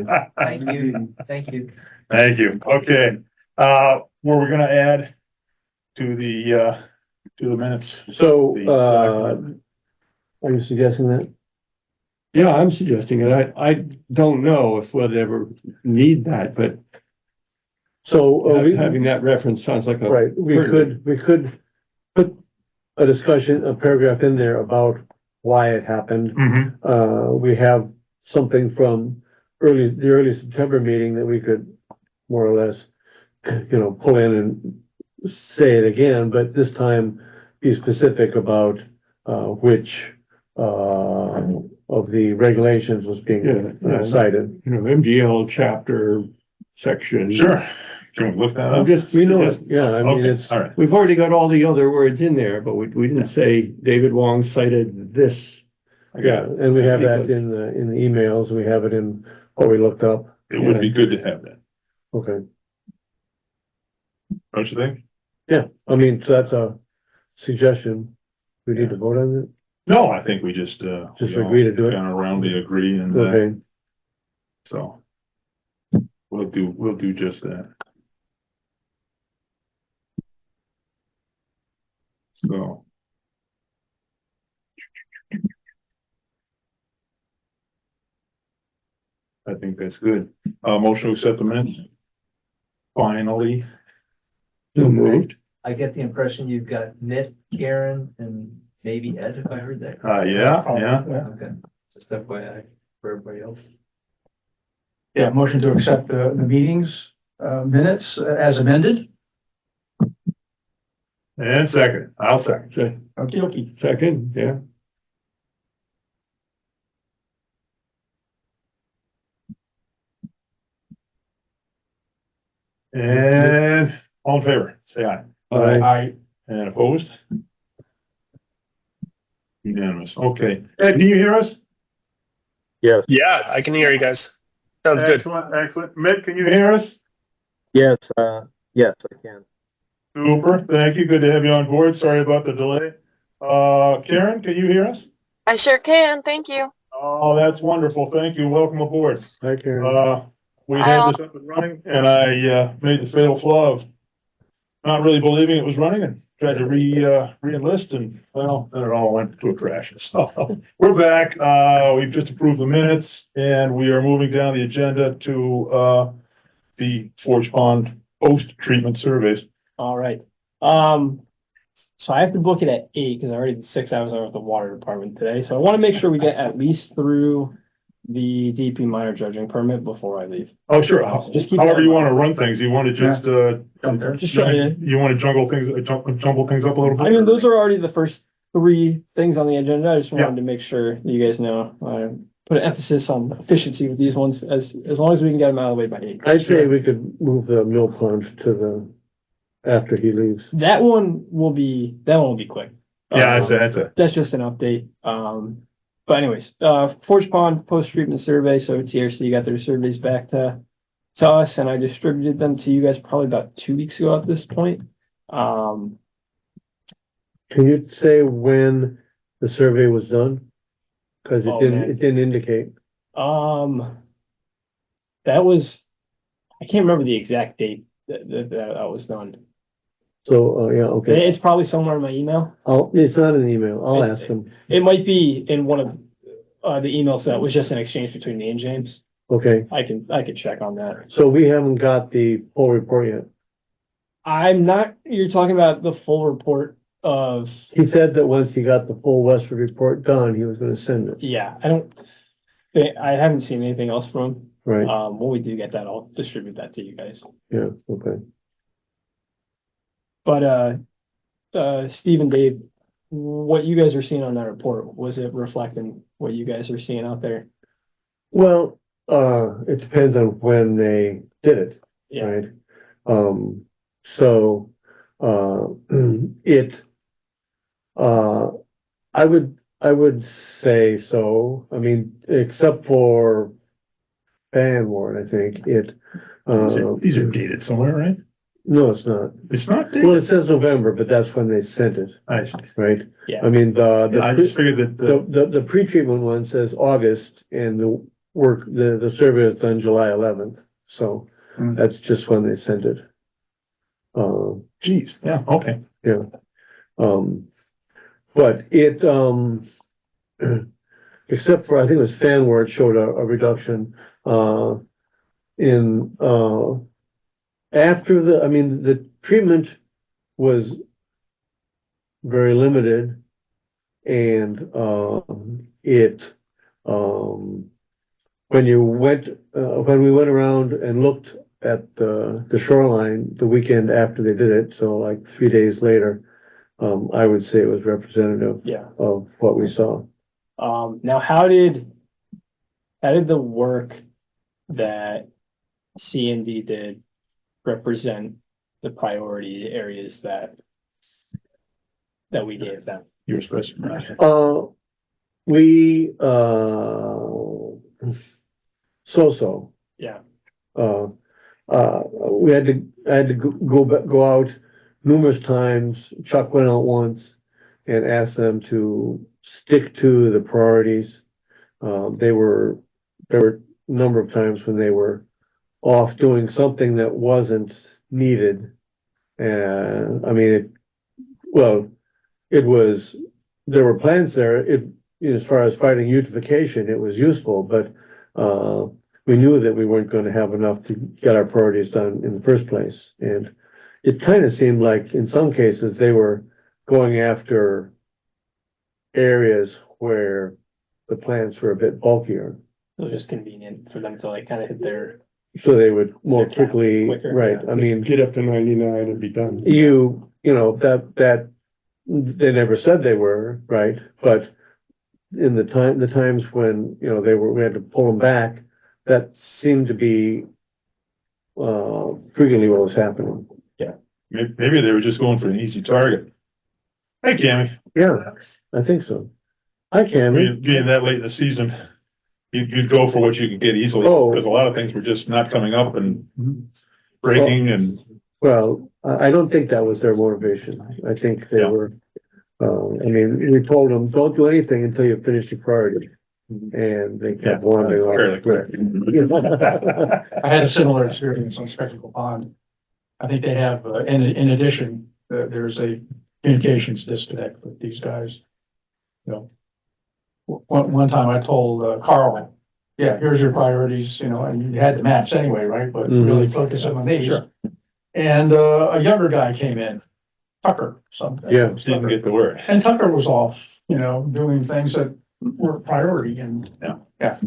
Thank you, thank you. Thank you. Okay. What we're gonna add to the minutes. So, The document. are you suggesting that? Yeah, I'm suggesting it. I don't know if we'll ever need that, but So, having that reference sounds like a. right, we could put a discussion, a paragraph in there about why it happened. Mhm. We have something from the early September meeting that we could more or less, pull in and say it again, but this time be specific about, which, of the regulations was being Yeah. cited. MGL chapter section. Sure. Can we look that I'm up? just. We know it, yeah, I mean, Okay, it's, all right. We've already got all the other words in there, but we didn't say David Wong cited this. yeah, and we have that in the emails, we have it in what we looked up. It would be good to have that, Okay, don't you think? yeah, I mean, so that's a suggestion. We need to vote on it? No, I think we just we all agree to do it? kind of roundly agree and Okay, so we'll do just that. So. I think that's good. Motion to accept the minutes. Finally. So moved. I get the impression you've got Nick, Karen, and maybe Ed, if I heard that. Yeah. Okay, just FYI for everybody else. Yeah, motion to accept the meetings, minutes as amended. And second, I'll second. Okey-dokey. Second, yeah. And all in favor, say aye. Aye. And opposed? Unanimous. Okay. Ed, can you hear us? Yes. Yeah, I can hear you guys. Sounds good. Excellent, excellent. Mick, can you hear us? Yes, yes, I can. Super, thank you. Good to have you on board. Sorry about the delay. Karen, can you hear us? I sure can, thank you. Oh, that's wonderful. Thank you. Welcome aboard. hi Karen. We had this up and running and I, made the fatal flaw of not really believing it was running and tried to re-enlist and well, then it all went to a crash. So we're back. We've just approved the minutes and we are moving down the agenda to, the Forge Pond post-treatment surveys. All right. So I have to book it at 8 because I already did 6 hours with the water department today. So I want to make sure we get at least through the DEP minor dredging permit before I leave. Oh, sure. Just keep However that in you mind. want to run things. You want to just, Just trying to. you want to jumble things up a little bit? I mean, those are already the first 3 things on the agenda. I just wanted Yeah. to make sure that you guys know. Put an emphasis on efficiency with these ones as long as we can get them out of the way by 8. I'd say we could move the mill pond to after he leaves. That one will be quick. Yeah, that's Just an update. But anyways, Forge Pond post-treatment survey, so TRC got their surveys back to us and I distributed them to you guys probably about 2 weeks ago at this point. Can you say when the survey was done? Cause Oh, it man. didn't indicate. That was, I can't remember the exact date that was done. So, yeah, okay. It's probably somewhere in my email. It's not an email. I'll It's- ask him. It might be in one of the emails that was just an exchange between me and James. Okay, I can check on that. so we haven't got the full report yet. You're talking about the full report of, He said that once he got the full Westford report done, he was gonna send it, yeah, I haven't seen anything else from him. right? When we do get that, I'll distribute that to you guys. Yeah, okay. But, Steve and Dave, what you guys are seeing on that report, was it reflecting what you guys are seeing out there? Well, it depends on when they did it, Yeah, right? So, it, I would say so. I mean, except for Van Ward, I think it, these are dated somewhere, right? no, it's not. It's not Well, dated. it says November, but that's when they sent it, I see. right? Yeah. I mean, I just figured that, the pre-treatment one says August and work, the survey was done July 11th, so Hmm. that's just when they sent it. Geez, yeah, okay. Yeah. But it, except for, I think it was fan where it showed a reduction, in, after the, I mean, the treatment was very limited and, when you went, when we went around and looked at the shoreline the weekend after they did it, so like 3 days later, I would say it was representative Yeah. of what we saw. Now how did the work that CND did represent the priority areas that we gave them? You're supposed to. We, so. Yeah. We had to, I had to go out numerous times. Chuck went out once and asked them to stick to the priorities. There were a number of times when they were off doing something that wasn't needed. And I mean, there were plans there. As far as fighting eutrophication, it was useful, but, we knew that we weren't going to have enough to get our priorities done in the first place. And it kind of seemed like in some cases they were going after areas where the plants were a bit bulkier. It was just convenient for them to like kind of hit their, So they would more Their cap quickly, quicker, right? yeah. I mean, Get up to 99 and be done. you know, that they never said they were, right? But in the times when, we had to pull them back, that seemed to be frequently what was happening. Maybe they were just going for an easy target. Hey, Cammy, Yeah, I think so. I can. being that late in the season, you'd go for what you could get easily, Oh. because a lot of things were just not coming up and breaking and, Well, I don't think that was their motivation. I think they Yeah. were, I mean, we told them, don't do anything until you finish your priority. And they yeah, kept wandering fairly off. quick. I had a similar experience on Spectacle Pond. I think they have, in addition, there's a communications disconnect with these guys. One time I told Carl, yeah, here's your priorities, and you had the maps anyway, right? But really focus on these. Sure. And a younger guy came in, Tucker, something. Yeah. Didn't get the word. And Tucker was off, doing things that were priority and. Yeah.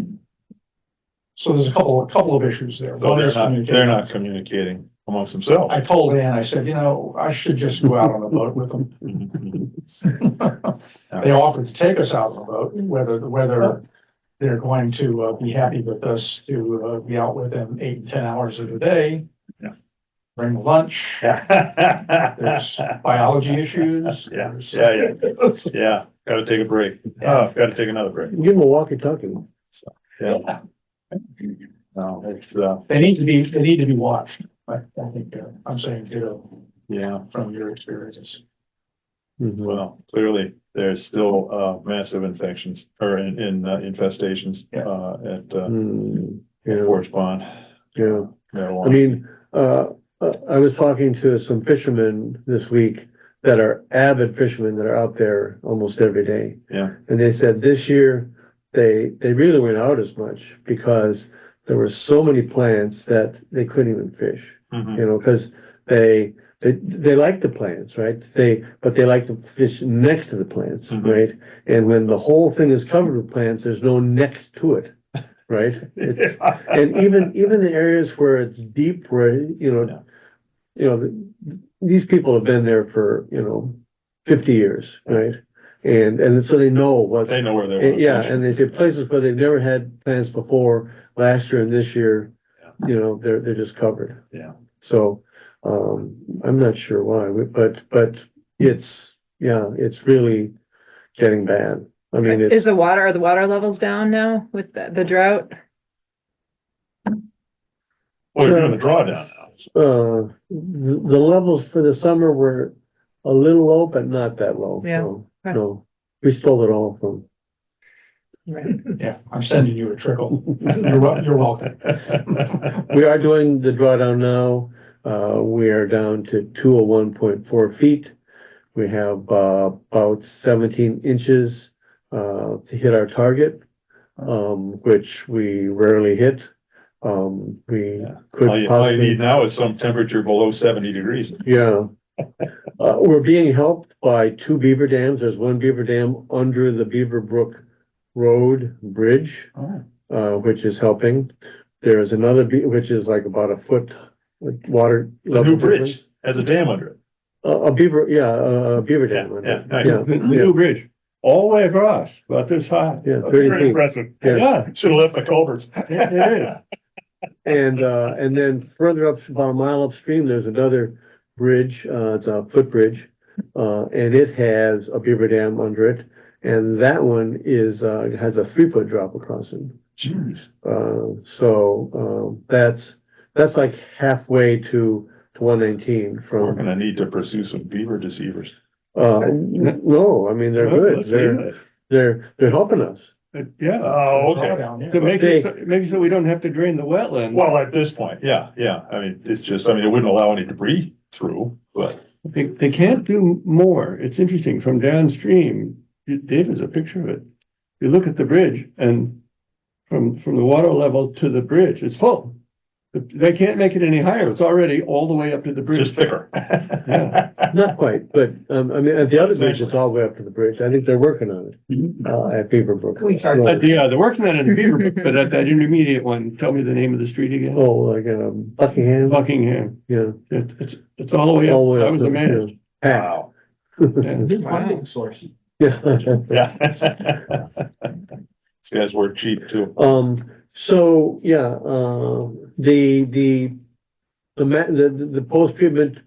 So there's a couple of issues there. So One they're is not communication. communicating amongst themselves. I told Ann, I said, I should just go out on the boat with them. They offered to take us out on the boat, whether they're going to be happy with us to be out with them 8 and 10 hours of the day. Yeah. Bring lunch. There's biology issues. Yeah, there's- Yeah, gotta take a break. Oh, gotta take another break. Give them a walkie-talkie. Yeah. No, it's, They need to be watched. I think, I'm saying ditto yeah, from your experiences. Mhm. well, clearly, there's still, massive infections or infestations, at, Yeah, Forest Pond. yeah. That I one. mean, I was talking to some fishermen this week that are avid fishermen that are out there almost every day. Yeah. And they said this year, they really went out as much because there were so many plants that they couldn't even fish, Mhm. because they like the plants, right? But they like to fish next to the plants, Mhm. right? And when the whole thing is covered with plants, there's no next to it, right? It's, and even the areas where it's deep, where, these people have been there for, 50 years, right? And so they know what. They know where they're. Yeah, and they say places where they've never had plants before, last year and this year, they're just covered. Yeah. So, I'm not sure why, but it's really getting bad. I mean, Are the water levels down now with the drought? Well, you're doing the drawdown now. the levels for the summer were a little low, but not that low. Yeah. No, Okay. no, we stole it all from Yeah, I'm sending you a trickle. You're welcome. We are doing the drawdown now. We are down to 201.4 feet. We have about 17 inches to hit our target, which we rarely hit. We could All you possibly, need now is some temperature below 70 degrees. yeah. We're being helped by two beaver dams. There's one beaver dam under the Beaver Brook Road Bridge, which is helping. There's another, which is like about a foot water The level new bridge difference. has a dam under it. A beaver, a beaver dam. Yeah, under it. nice. Yeah, The new bridge, all the way across, about this high. yeah, 30 Very feet. impressive. Yeah. Should have left the culverts. It is. And then further up, about a mile upstream, there's another bridge, it's a footbridge. And it has a beaver dam under it. And that one has a 3-foot drop across it. Jeez. That's like halfway to 119 We're from, gonna need to pursue some beaver deceivers. no, I mean, they're Well, good. let's leave it. They're helping us. Yeah, Oh, okay. Drawdown, yeah. to make it so we don't have to drain the wetland. Well, at this point, yeah. I mean, it's just, I mean, it wouldn't allow any debris through, but They can't do more. It's interesting, from downstream, Dave has a picture of it. You look at the bridge and from the water level to the bridge, it's full. They can't make it any higher. It's already all the way up to the bridge. just thicker. Yeah. Not quite, but, I mean, at the other bridge, it's all the way up to the bridge. I think they're working on it, at Beaver Brook. Yeah, they're working on it in Beaver, but at that intermediate one, tell me the name of the street again. Oh, like, Buckingham, Buckingham. yeah. It's all the way All the way up. up I was to- amazed. yeah. Wow. Yeah. Good funding source. Yeah. Yeah. These guys work cheap too. So, yeah, the post-treatment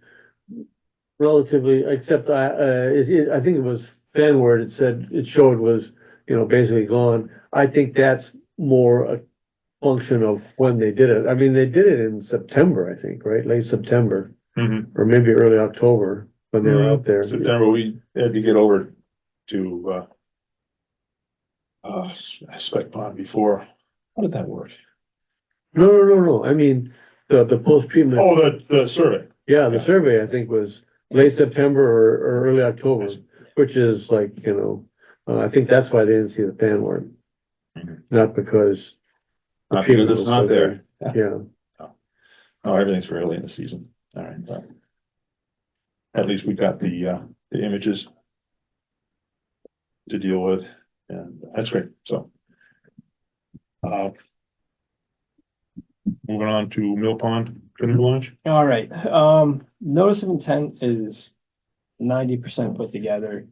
relatively, except I think it was Fanword, it showed was, basically gone. I think that's more a function of when they did it. I mean, they did it in September, I think, right? Late September, Mhm. or maybe early October when they were out there. September, we had to get over to, Spec Pond before. How did that work? No. I mean, the post-treatment. Oh, the survey. Yeah, the survey, I think, was late September or early October, which is like, I think that's why they didn't see the fan work. Mhm. Not because. the Not because treatment it's was not so there. good. Yeah, Oh, everything's early in the season. All right. But at least we got the images to deal with, and that's great. So. Moving on to Mill Pond Canoe Launch. All right, notice of intent is 90% put together.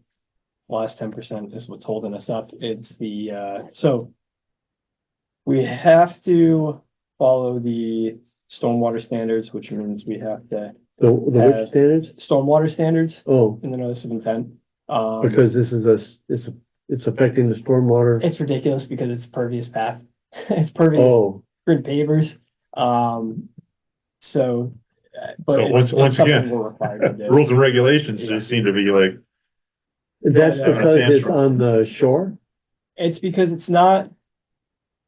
Last 10% is what's holding us up. It's so we have to follow the stormwater standards, which means we have to the which standards? stormwater standards Oh, in the notice of intent. because this is it's affecting the stormwater. It's ridiculous because it's pervious path. It's pervious Oh, grid pavers. So, but So it's once something again, we're required to do. Rules and regulations just seem to be like, that's Yeah, because that's it's on the shore? It's because it's not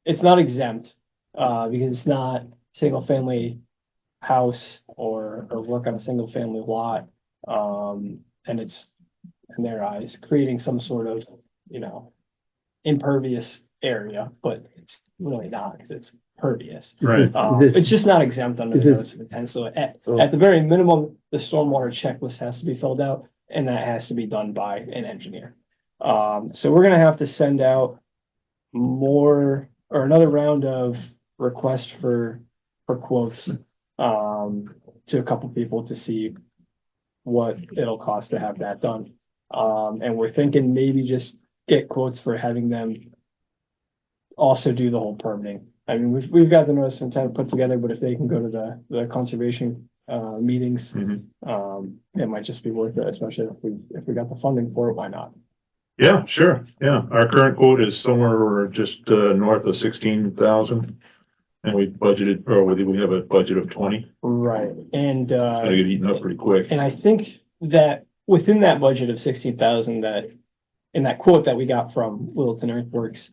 exempt, because it's not single family house or work on a single family lot. And it's, in their eyes, creating some sort of, impervious area, but it's really not, because it's pervious. right. It's just not exempt under is the this- notice of intent, so Oh. at the very minimum, the stormwater checklist has to be filled out, and that has to be done by an engineer. So we're gonna have to send out more, or another round of requests for quotes, to a couple people to see what it'll cost to have that done. And we're thinking maybe just get quotes for having them also do the whole permitting. I mean, we've got the notice of intent put together, but if they can go to the conservation meetings, Mhm. it might just be worth it, especially if we got the funding for it, why not? Yeah, sure. Yeah, our current quote is somewhere just north of 16,000. And we budgeted, or we have a budget of 20. Right, and Gotta get eaten up pretty quick. and I think that within that budget of 16,000, that in that quote that we got from Littleton Earthworks,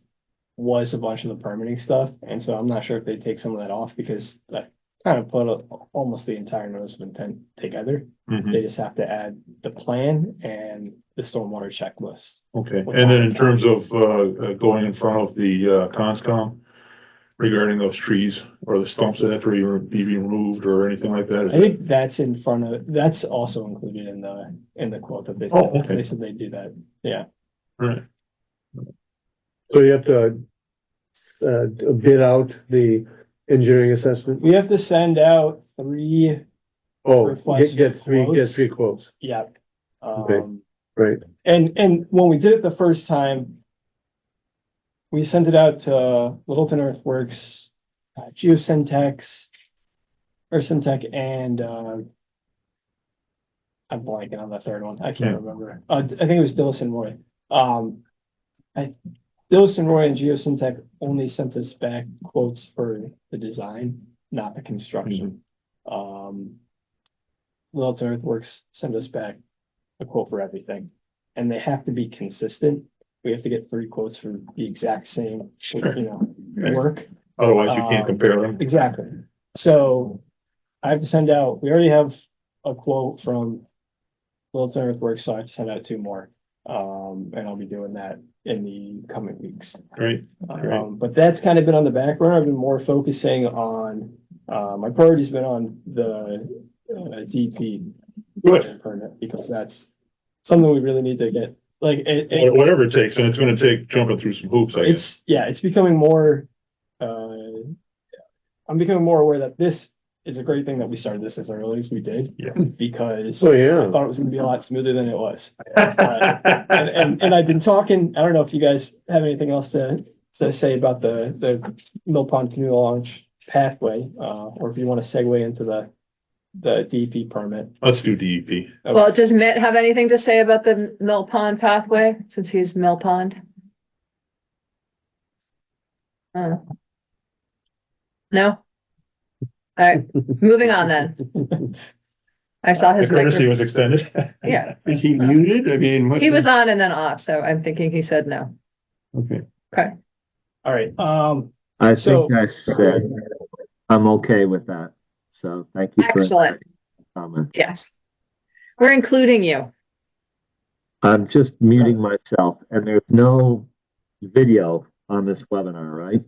was a bunch of the permitting stuff, and so I'm not sure if they take some of that off because that kind of put almost the entire notice of intent together. Mhm. They just have to add the plan and the stormwater checklist. Okay, and then in terms of, going in front of the, Conscom regarding those trees or the stumps that have to be removed or anything like that? I think that's in front of, that's also included in the quote that they, Oh, okay. they said they'd do that, yeah. Right. So you have to, bid out the engineering assessment? We have to send out 3, Oh, Request get quotes. 3 quotes, yeah. Okay. Um, right? and when we did it the first time, we sent it out to Littleton Earthworks, Geosyntex, or Syntech, and, I'm blanking on the third one. I can't Yeah. remember. I think it was Dillison Roy. Dillison Roy and Geosyntech only sent us back quotes for the design, not the construction. Littleton Earthworks sent us back a quote for everything, and they have to be consistent. We have to get 3 quotes for the exact same, work. Otherwise you can't compare them. Exactly. So I have to send out, we already have a quote from Littleton Earthworks, so I have to send out 2 more. And I'll be doing that in the coming weeks. Right, But that's kind of been on the back burner. I've been more focusing on, my priority's been on the DP good, permit, because that's something we really need to get, like, whatever it takes, and it's gonna take jumping through some hoops, I guess. it's becoming more, I'm becoming more aware that this is a great thing that we started this as early as we did. Yeah. Because Oh, I yeah. thought it was gonna be a lot smoother than it was. And I've been talking, I don't know if you guys have anything else to say about the Mill Pond Canoe Launch pathway, or if you want to segue into the DEP permit. Let's do DEP. Well, does Mitt have anything to say about the Mill Pond pathway, since he's Mill Pond? No? All right, moving on then. I saw The his courtesy microphone. was extended. Yeah, Is he muted? I mean, what? he was on and then off, so I'm thinking he said no. Okay. Okay, All right, I So- think I said I'm okay with that. So thank you for excellent, that comment. yes. We're including you. I'm just muting myself and there's no video on this webinar, right?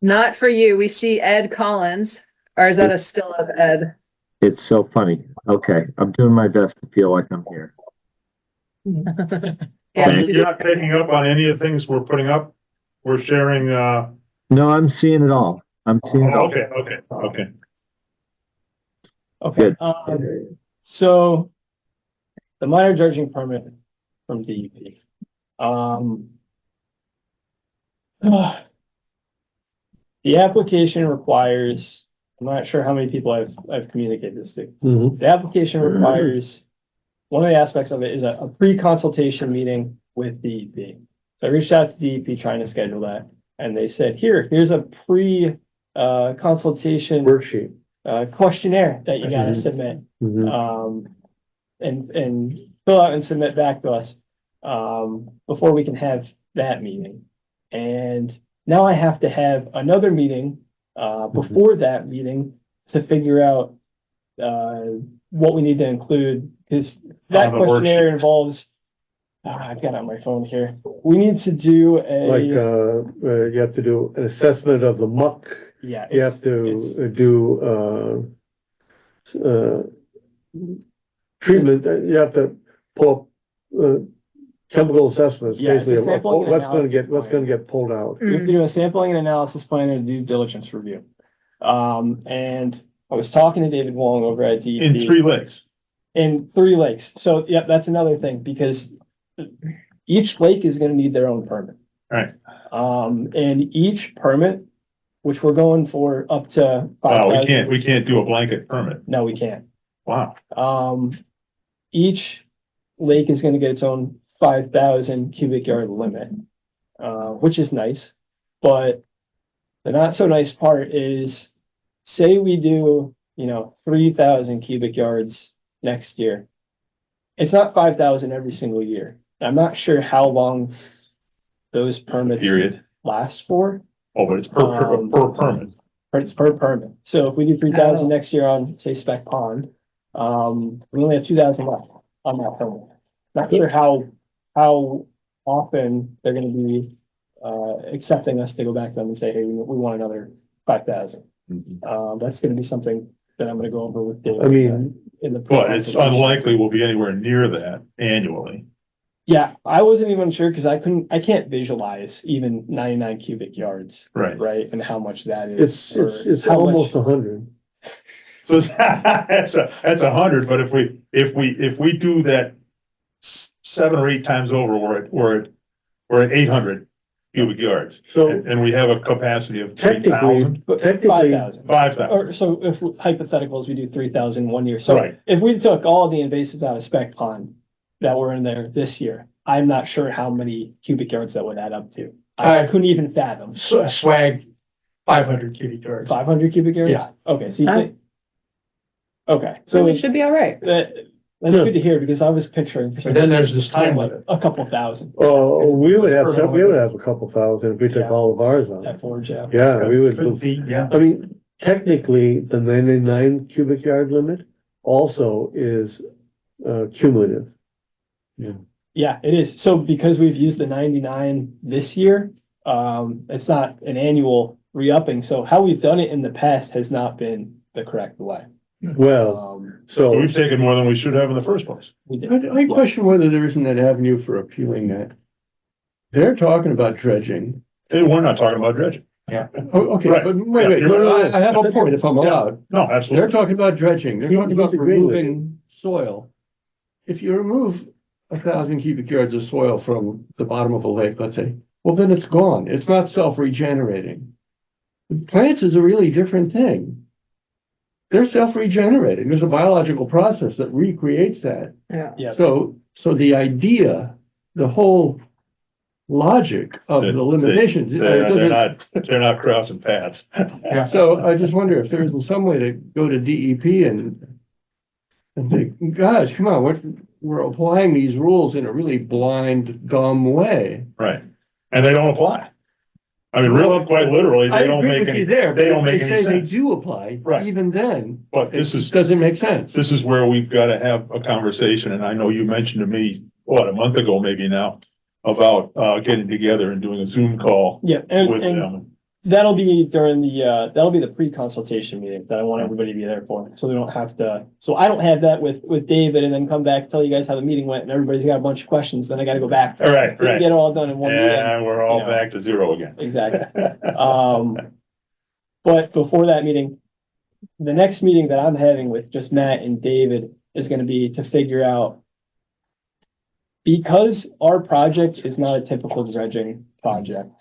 Not for you. We see Ed Collins, or is that a still of Ed? It's so funny. Okay, I'm doing my best to feel like I'm here. Yeah, Thank we You're not picking up on any of the things we're putting up? We're sharing, No, I'm seeing it all. I'm seeing it all. okay. okay, Good. so the minor dredging permit from DEP. The application requires, I'm not sure how many people I've communicated this to. Mhm. The application requires, one of the aspects of it is a pre-consultation meeting with DEP. So I reached out to DEP trying to schedule that, and they said, here's a consultation Worksheet. questionnaire that you gotta Mhm. submit. Mhm. And fill out and submit back to us, before we can have that meeting. And now I have to have another meeting, before that meeting to figure out, what we need to include, because that On the questionnaire worksheet. involves, I've got it on my phone here. We need to do Like, you have to do an assessment of the muck. yeah. You have it's- to do, treatment, you have to pull up, chemical assessments, Yeah, it's a basically, of sampling and what's gonna analysis what's gonna get pulled out. We have to do a sampling and analysis plan and a due diligence review. And I was talking to David Wong over at DEP. In 3 lakes. In 3 lakes. So, yeah, that's another thing, because each lake is gonna need their own permit. Right. And each permit, which we're going for up to Wow, 5,000. we can't do a blanket permit. No, we can't. Wow. Each lake is gonna get its own 5,000 cubic yard limit, which is nice. But the not so nice part is, say we do, 3,000 cubic yards next year. It's not 5,000 every single year. I'm not sure how long those permits. Period. lasts for. Oh, but it's per permit. It's per permit. So if we do 3,000 Oh. next year on, say, Spec Pond, we only have 2,000 left on that permit. Not sure how often they're gonna be, accepting us to go back to them and say, hey, we want another 5,000. That's gonna be something that I'm gonna go over with Dave. I mean, in the. But it's unlikely we'll be anywhere near that annually. Yeah, I wasn't even sure because I can't visualize even 99 cubic yards, Right. right? And how much that is. it's or how much- almost 100. So that's 100, but if we do that 7 or 8 times over, we're at 800 cubic yards. So And we have a capacity of technically, 3,000, But technically, 5,000. 5,000. Or so if hypotheticals, we do 3,000 one year. So Right. if we took all the invasives out of Spec Pond that were in there this year, I'm not sure how many cubic yards that would add up to. I couldn't even fathom. Swag, 500 cubic yards. 500 cubic yards? Yeah. Okay, so you Ah. think. Okay, So so we should be all right. that's Yeah. good to hear because I was picturing. For some But then there's reason, this time like limit. a couple thousand oh, we would have a couple thousand if we took Yeah. all of ours on. at Forge, yeah. Yeah, we would. Could be, yeah. I mean, technically, the 99 cubic yard limit also is cumulative. Yeah, it is. So because we've used the 99 this year, it's not an annual re-upping. So how we've done it in the past has not been the correct way. Well, So so, we've taken more than we should have in the first place. We did. I question whether there isn't an avenue for appealing that. They're talking about dredging. Hey, we're not talking about dredging. Oh, okay, Right. but wait, Yeah, wait, you're no, right. I have a point if I'm allowed. No, They're absolutely. talking about dredging. They're He- talking about he's agreeing with removing soil. If you remove 1,000 cubic yards of soil from the bottom of a lake, let's say, well, then it's gone. It's not self-regenerating. Plants is a really different thing. They're self-regenerating. There's a biological process that recreates that. Yeah. So the idea, the whole logic of They- the limitations. it They're doesn't- they're not crossing paths. So I just wonder if there isn't some way to go to DEP and think, guys, come on, we're applying these rules in a really blind, dumb way. Right. And they don't apply. I mean, really, quite literally, I they don't agree make with any, you there, they but don't if make they any say they sense. do apply, Right. even then, But it this just is, doesn't make sense. this is where we've got to have a conversation, and I know you mentioned to me, what, a month ago maybe now, about, getting together and doing a Zoom call Yeah, with and them. that'll be during that'll be the pre-consultation meeting that I want everybody to be there for. So they don't have to, so I don't have that with David and then come back, tell you guys how the meeting went and everybody's got a bunch of questions, then I gotta go back. All right, We can right. Get it all done in one meeting. And we're all you know. back to zero again. Exactly. But before that meeting, the next meeting that I'm having with just Matt and David is gonna be to figure out. Because our project is not a typical dredging project,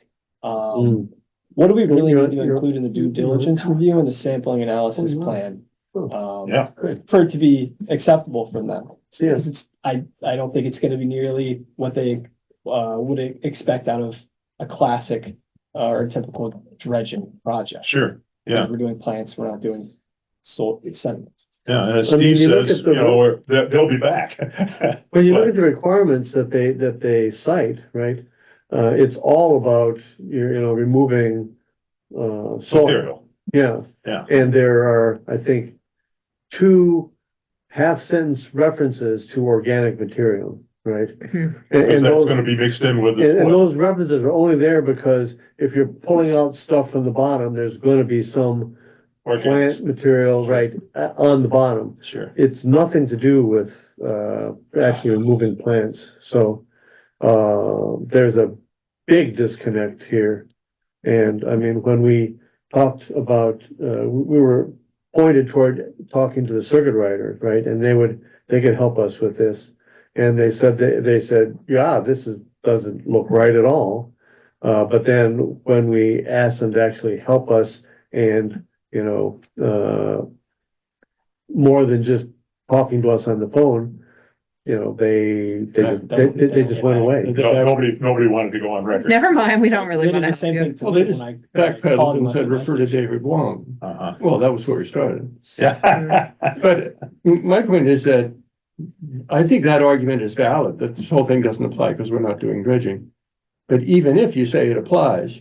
mm, what do we really need to You're- include in the due diligence review and the sampling analysis plan? Yeah. For it to be acceptable from them. yeah, Because it's, I don't think it's gonna be nearly what they, would expect out of a classic, or typical dredging project. Sure, yeah, We're doing plants, we're not doing sediments. yeah, and as I mean, Steve you look says, at the- you know, they'll be back. when you look at the requirements that they cite, right? It's all about, removing, soil. Material, Yeah. Yeah. And there are, I think, 2 half-sentence references to organic material, right? And because that's those, gonna be mixed in with and the those references are only there because if you're pulling out stuff from the bottom, there's gonna be some organics. plant material, right, on the bottom. Sure, It's nothing to do with, actually removing plants, so, there's a big disconnect here. And I mean, when we talked about, we were pointed toward talking to the circuit riders, right, and they could help us with this. And they said, yeah, doesn't look right at all. But then when we asked them to actually help us and, more than just talking to us on the phone, they just went away. nobody wanted to go on record. Never mind, we don't really They want did to the same help thing you. to Well, me they just when I called Backpedaled them and said, up. refer to David Wong. Uh-huh. Well, that was where we started. Yeah. But my point is that I think that argument is valid, that this whole thing doesn't apply because we're not doing dredging. But even if you say it applies,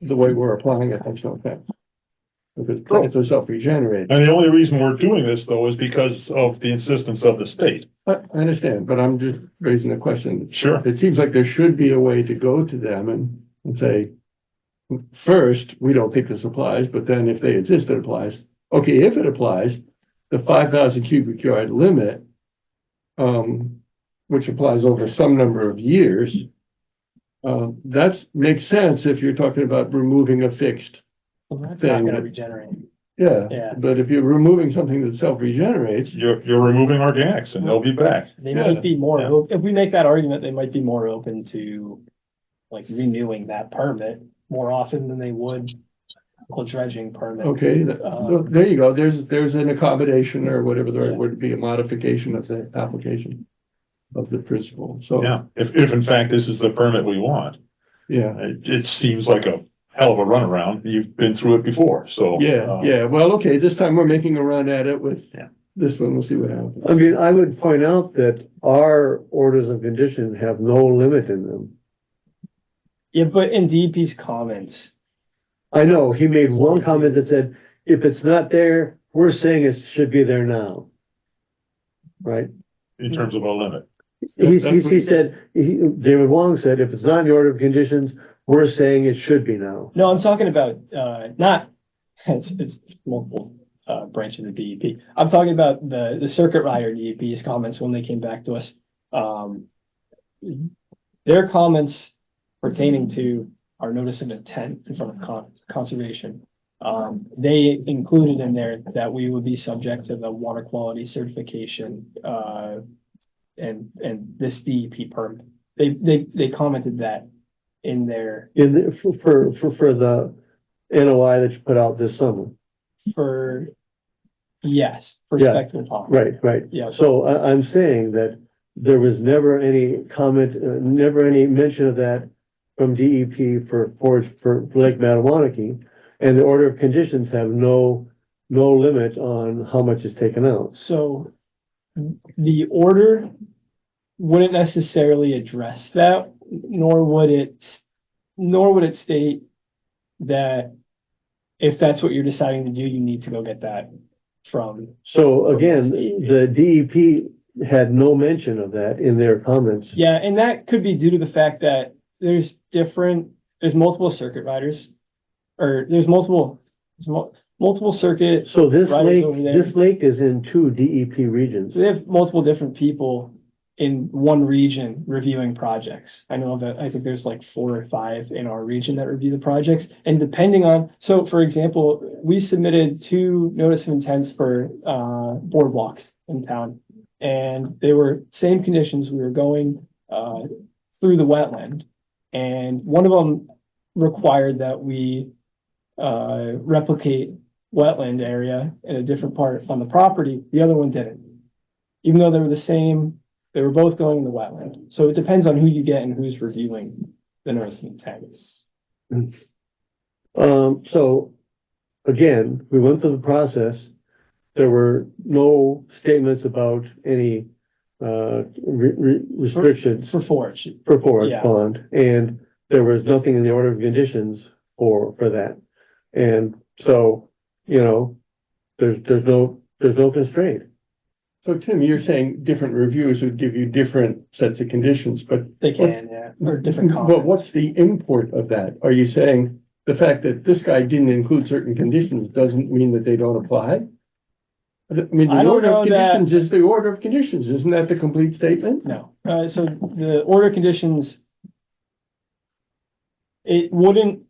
the way we're applying it makes no sense. Because plants are self-regenerating. And the only reason we're doing this though is because of the insistence of the state. I understand, but I'm just raising a question. Sure. It seems like there should be a way to go to them and say, first, we don't think this applies, but then if they insist it applies, okay, if it applies, the 5,000 cubic yard limit, which applies over some number of years, that makes sense if you're talking about removing a fixed Well, that's thing. not gonna regenerate. Yeah, Yeah. but if you're removing something that self-regenerates, You're removing organics and they'll be back. They Yeah. might be more, Yeah. if we make that argument, they might be more open to like renewing that permit more often than they would a dredging permit. okay, there you go. There's an accommodation or whatever the right word would be, a modification of the application of the principle. So, Yeah, if in fact this is the permit we want, yeah. it seems like a hell of a runaround. You've been through it before, so. Yeah. Well, okay, this time we're making a run at it with Yeah. this one. We'll see what happens. I mean, I would point out that our orders of condition have no limit in them. Yeah, but in DEP's comments, I know, he made one comment that said, if it's not there, we're saying it should be there now. Right? In terms of a limit. He said, David Wong said, if it's not in the order of conditions, we're saying it should be now. no, I'm talking about, not, it's multiple, branches of DEP. I'm talking about the circuit rider DEP's comments when they came back to us. Their comments pertaining to our notice of intent in front of conservation. They included in there that we would be subject to the water quality certification, and this DEP permit. They commented that in their, For the NOI that you put out this summer. for, yes, for Yeah. Spectrum Pond. Right. Yeah. So I'm saying that there was never any comment, never any mention of that from DEP for Lake Mattawanakie. And the order of conditions have no limit on how much is taken out. So the order wouldn't necessarily address that, nor would it state that if that's what you're deciding to do, you need to go get that from. So again, the DEP had no mention of that in their comments. Yeah, and that could be due to the fact that there's multiple circuit riders, or there's multiple circuit. So this Riders over there. lake is in 2 DEP regions. So they have multiple different people in one region reviewing projects. I think there's like 4 or 5 in our region that review the projects. And depending on, so for example, we submitted 2 notice of intents for boardwalks in town. And they were same conditions. We were going through the wetland. And one of them required that we replicate wetland area in a different part on the property. The other one didn't. Even though they were the same, they were both going in the wetland. So it depends on who you get and who's reviewing the notice of intent. So again, we went through the process. There were no statements about any restrictions For forage. for Forest Yeah. Pond, and there was nothing in the order of conditions for that. And so, there's no constraint. So Tim, you're saying different reviews would give you different sets of conditions, but They can, yeah, or different comments. but what's the import of that? Are you saying the fact that this guy didn't include certain conditions doesn't mean that they don't apply? I mean, I the don't order of know that- conditions is the order of conditions. Isn't that the complete statement? No, so the order conditions. It wouldn't,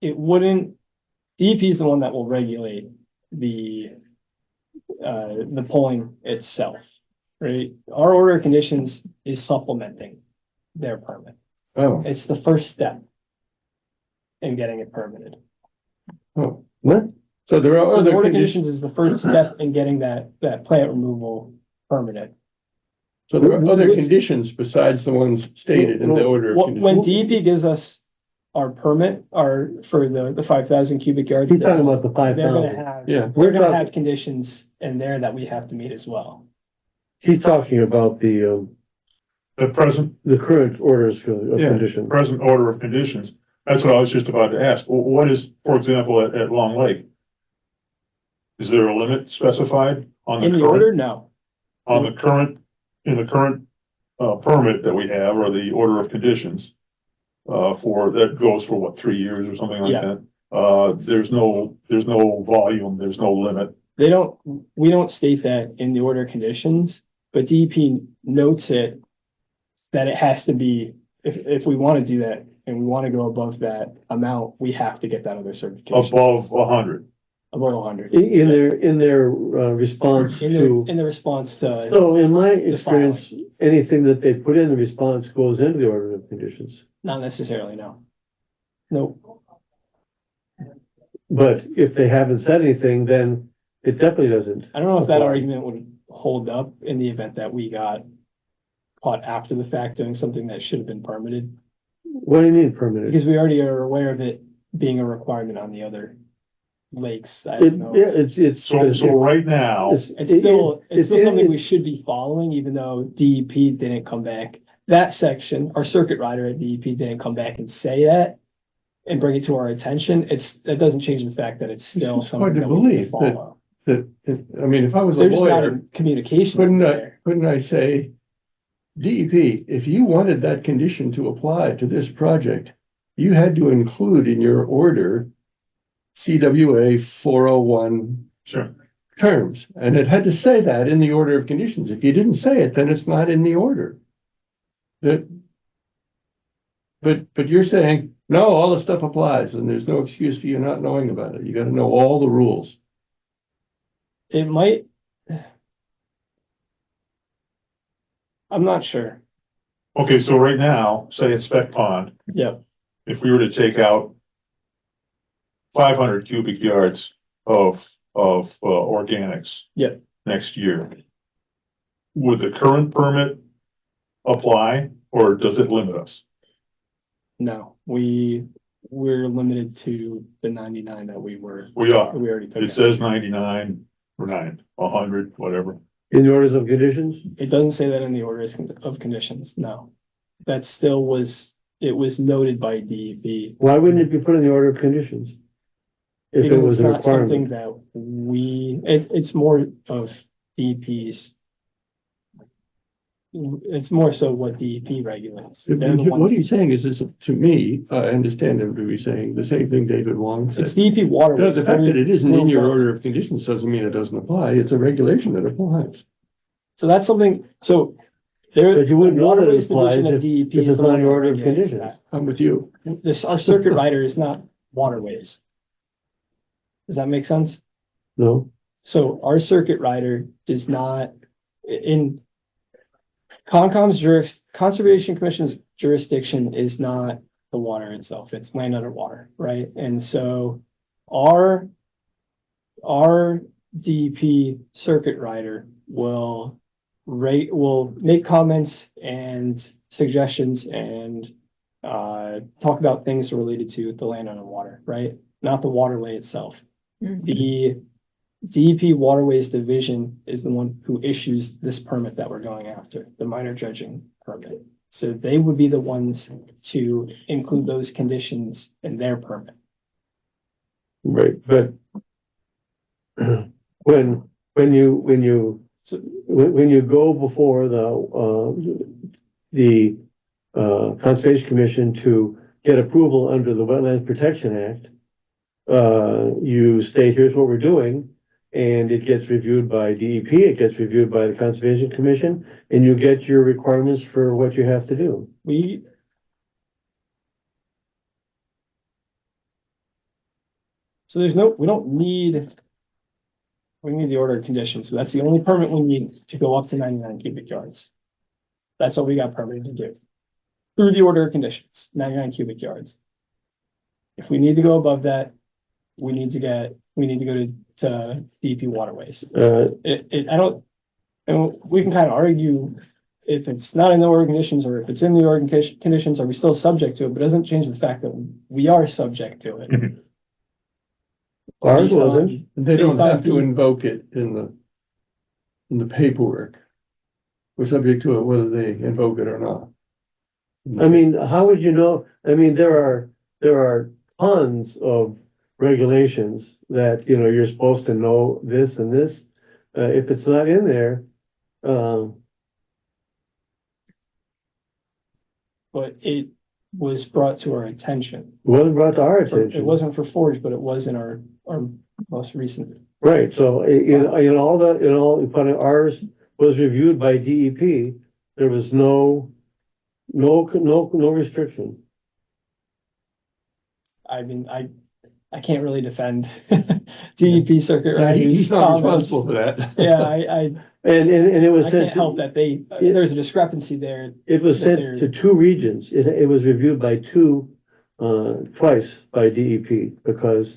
DEP is the one that will regulate the polling itself, right? Our order of conditions is supplementing their permit. Oh, It's the first step in getting it permitted. oh. What? So there are So the other order conditions. conditions is the first step in getting that plant removal permitted. So there are other Which- conditions besides the ones stated in the order of When conditions. DEP gives us our permit, for the 5,000 cubic yards. He's talking about the They're gonna 5,000. have, Yeah. we're gonna talking- have conditions in there that we have to meet as well. He's talking about the The present current orders of Yeah. condition. present order of conditions. That's what I was just about to ask. What is, for example, at Long Lake? Is there a limit specified on In the the order, current, no. on the current, in the current, permit that we have, or the order of conditions? That goes for what, 3 years or something like Yeah. that? There's no volume, there's no limit. We don't state that in the order of conditions, but DEP notes it that it has to be, if we want to do that and we want to go above that amount, we have to get that other certification Above 100. above 100. In their response to, In the response to, so in my experience, anything that they put in the response goes into the order of conditions. not necessarily, no. Nope. But if they haven't said anything, then it definitely doesn't. I don't know if that apply. argument would hold up in the event that we got caught after the fact doing something that should have been permitted, What do you mean permitted? because we already are aware of it being a requirement on the other lakes. I It, don't know. yeah, it's. So right now, It's still something we it's- should be following, even though DEP didn't come back. That section, our circuit rider at DEP didn't come back and say that and bring it to our attention. That doesn't change the fact that it's still It's something hard to that we need to believe that- follow. I mean, if I was a They're just not lawyer, in communication. couldn't I say, DEP, if you wanted that condition to apply to this project, you had to include in your order CWA 401 sure. terms, and it had to say that in the order of conditions. If you didn't say it, then it's not in the order. But you're saying, no, all the stuff applies, and there's no excuse for you not knowing about it. You gotta know all the rules. It might. I'm not sure. Okay, so right now, say it's Spec Pond, Yep. if we were to take out 500 cubic yards of organics. Yep. Next year, would the current permit apply, or does it limit us? No, we're limited to the 99 that we already took. It out. says 99 or 100, whatever. In the orders of conditions? It doesn't say that in the orders of conditions, no. That still it was noted by DEP. Why wouldn't it be put in the order of conditions? If it Because was it's a not something requirement. that it's more of DEP's. It's more so what DEP regulates. They're the What ones- he's saying is, to me, I understand him to be saying the same thing David Wong It's said. DEP water. No, the fact that it isn't in your order of conditions doesn't mean it doesn't apply. It's a regulation that applies. So that's something, so there. But you wouldn't know that it Waterways applies Division of if DEP it's is the not one in your that order of regulates conditions. I'm with you. that. Our circuit rider is not waterways. Does that make sense? No? So our circuit rider does not, in Conservation Commission's jurisdiction is not the water itself, it's land underwater, right? And so our DEP circuit rider will make comments and suggestions and talk about things related to the land underwater, right? Not the waterway itself. The DEP Waterways Division is the one who issues this permit that we're going after, the minor dredging permit. So they would be the ones to include those conditions in their permit. Right, but when you go before the Conservation Commission to get approval under the Wetlands Protection Act, you state, here's what we're doing, and it gets reviewed by DEP, it gets reviewed by the Conservation Commission, and you get your requirements for what you have to do. So we don't need, we need the order of conditions. So that's the only permit we need to go up to 99 cubic yards. That's all we got permitted to do. Through the order of conditions, 99 cubic yards. If we need to go above that, we need to go to DEP waterways. And we can kind of argue if it's not in the order of conditions or if it's in the order of conditions, are we still subject to it? But it doesn't change the fact that we are subject to it. Ours Based on- wasn't. They don't Based on have to the- invoke it in the paperwork. We're subject to it whether they invoke it or not. I mean, how would you know? I mean, there there are tons of regulations that, you know, you're supposed to know this and this. If it's not in there, But it was brought to our attention. wasn't brought to our It attention. wasn't for Forge, but it was in our most recent. Right, so in all the, in all, but ours was reviewed by DEP. There was no restriction. I mean, I can't really defend DEP circuit He's riders. not comments. responsible for that. Yeah, And it was I sent can't help that there's a discrepancy there. It was that sent to two regions. It was reviewed by twice by DEP because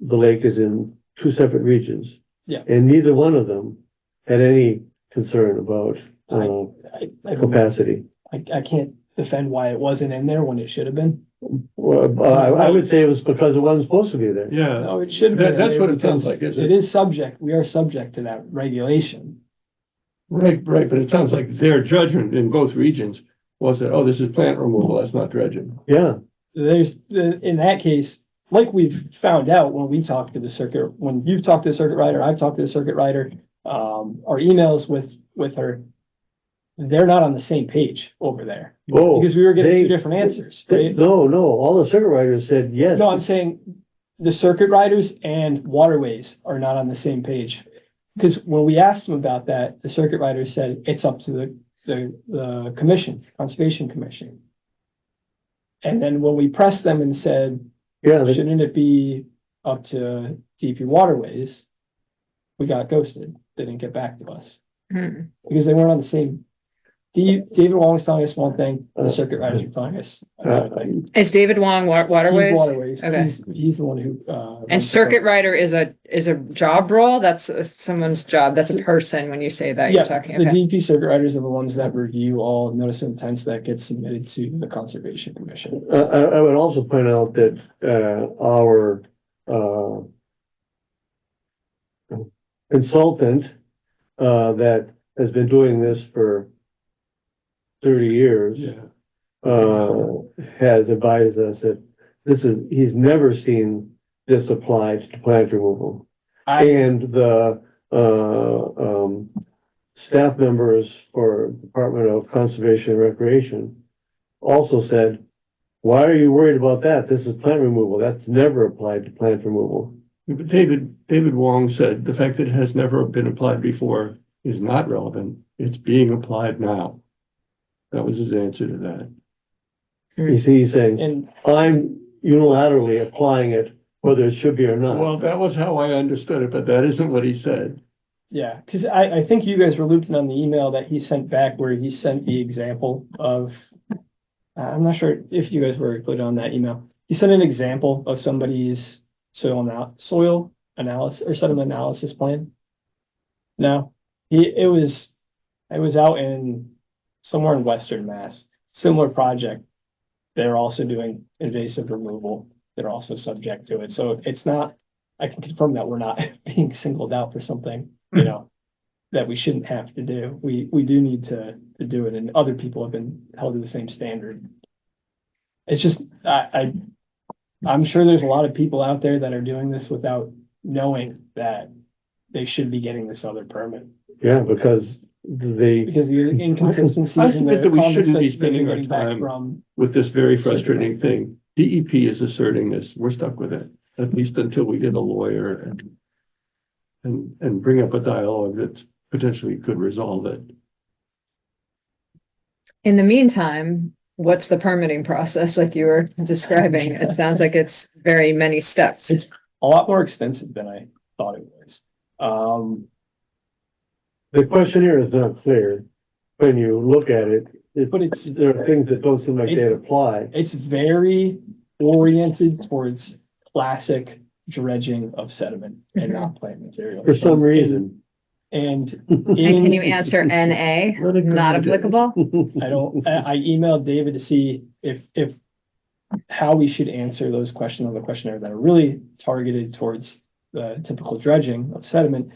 the lake is in two separate regions. Yeah. And neither one of them had any concern about, I capacity. can't defend why it wasn't in there when it should have been. Well, I would say it was because it wasn't supposed to be there. Yeah, No, it should have been. That's in what there it sounds because like, isn't it it? is subject, we are subject to that regulation. right, but it sounds like their judgment in both regions was that, oh, this is plant removal, that's not dredging. Yeah, In that case, like we've found out when we talk to the circuit, when you've talked to the circuit rider, I've talked to the circuit rider, our emails with her, they're not on the same page over there. oh. Because we were getting they- two different answers, they- right? No, all the circuit riders said yes. No, I'm saying the circuit riders and waterways are not on the same page. Because when we asked them about that, the circuit riders said it's up to the commission, Conservation Commission. And then when we pressed them and said, Yeah, shouldn't it be up to DP Waterways? We got ghosted. They didn't get back to us Hmm. because they weren't on the same. David Wong was telling us one thing, the circuit riders were telling us another thing. Is David Wong He's Waterways? Waterways. Okay. He's the one who. And runs the circuit rider is a job role? That's someone's job. That's a person when you say that you're Yeah, talking, the okay. DEP circuit riders are the ones that review all notice of intents that get submitted to the Conservation Commission. I would also point out that, our, consultant, that has been doing this for 30 years, has advised us that he's never seen this applied to plant removal. And the, staff members for Department of Conservation and Recreation also said, why are you worried about that? This is plant removal. That's never applied to plant removal. But David Wong said the fact that it has never been applied before is not relevant. It's being applied now. That was his answer to that. You see, he's saying, And I'm unilaterally applying it, whether it should be or not. Well, that was how I understood it, but that isn't what he said. yeah, because I think you guys were looped in on the email that he sent back where he sent the example of, I'm not sure if you guys were included on that email. He sent an example of somebody's soil analysis or sediment analysis plan. No, it was out in somewhere in Western Mass, similar project. They're also doing invasive removal. They're also subject to it. So it's not, I can confirm that we're not being singled out for something, you know, that we shouldn't have to do. We do need to do it, and other people have been held to the same standard. It's just, I'm sure there's a lot of people out there that are doing this without knowing that they should be getting this other permit. Yeah, because Because the inconsistencies I in submit the that we comments shouldn't be that they've been spending our getting back time from. with this very frustrating thing. DEP is asserting this. We're stuck with it, at least until we get a lawyer and bring up a dialogue that potentially could resolve it. In the meantime, what's the permitting process like you were describing? It sounds like it's very many steps. It's a lot more extensive than I thought it was. the questionnaire is not clear. When you look at it, But it's- there are things that don't seem like they apply. It's very oriented towards classic dredging of sediment and not plant material. For some reason. And And can you answer NA, Let it go. not applicable? I emailed David to see if how we should answer those questions on the questionnaire that are really targeted towards the typical dredging of sediment.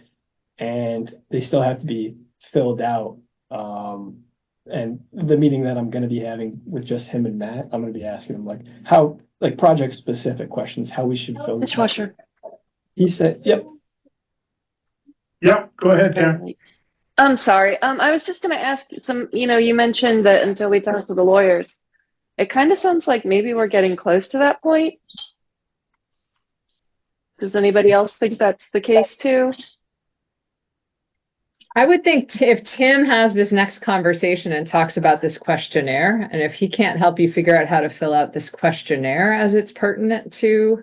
And they still have to be filled out And the meeting that I'm gonna be having with just him and Matt, I'm gonna be asking him like how, like project specific questions, how we should fill. Dishwasher. He said, yep, Yep, go ahead, Karen. I'm sorry. I was just gonna ask you mentioned that until we talk to the lawyers, it kind of sounds like maybe we're getting close to that point. Does anybody else think that's the case too? I would think if Tim has this next conversation and talks about this questionnaire, and if he can't help you figure out how to fill out this questionnaire as it's pertinent to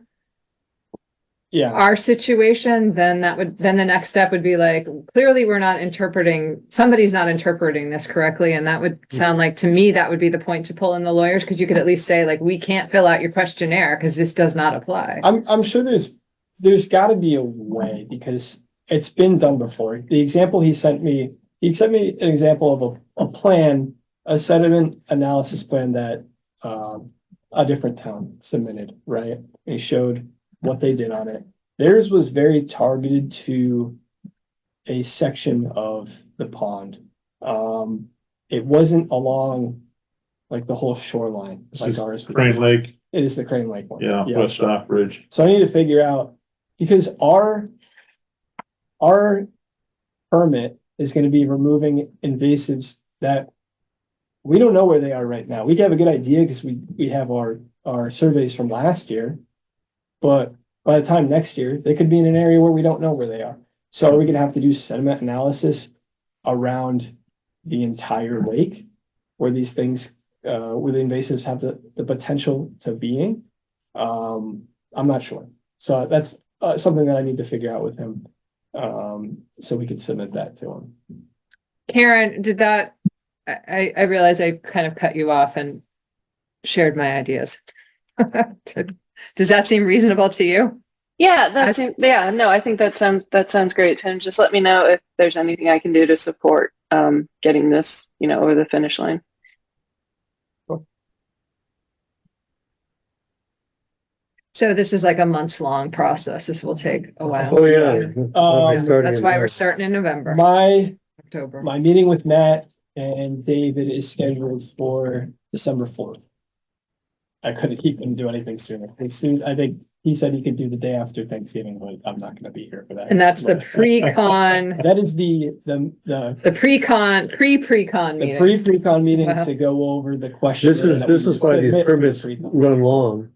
yeah. our situation, then then the next step would be like, clearly somebody's not interpreting this correctly. And that would sound like, to me, that would be the point to pull in the lawyers, because you could at least say like, we can't fill out your questionnaire because this does not apply. I'm sure there's gotta be a way, because it's been done before. The example he sent me an example of a plan, a sediment analysis plan that a different town submitted, right? He showed what they did on it. Theirs was very targeted to a section of the pond. It wasn't along like the whole shoreline This like is ours. Crane Lake, It is the Crane Lake one. yeah, West Off Bridge. So I need to figure out, because our permit is gonna be removing invasives that we don't know where they are right now. We have a good idea because we have our surveys from last year. But by the time next year, they could be in an area where we don't know where they are. So are we gonna have to do sediment analysis around the entire lake where these things, where the invasives have the potential to being? I'm not sure. So that's something that I need to figure out with him. So we could submit that to him. Karen, I realize I kind of cut you off and shared my ideas. Does that seem reasonable to you? Yeah, no, I think that sounds great, Tim. Just let me know if there's anything I can do to support getting this, over the finish line. So this is like a months-long process. This will take a while. Oh, yeah. That's why we're starting in November, October. My meeting with Matt and David is scheduled for December 4th. I couldn't keep him do anything sooner. I think he said he could do the day after Thanksgiving, but I'm not gonna be here for that. And that's the pre-con, That is the pre-con meeting. pre-con meeting Wow. to go over the question. This is why these permits run long.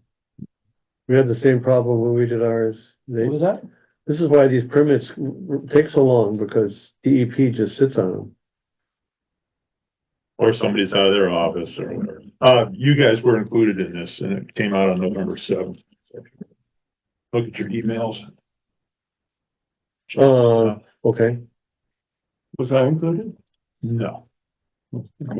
We had the same problem when we did ours. What was that? This is why these permits take so long, because DEP just sits on them. Or somebody's out of their office or whatever. You guys were included in this and it came out on November 7th. Look at your emails. Okay. Was I included? No.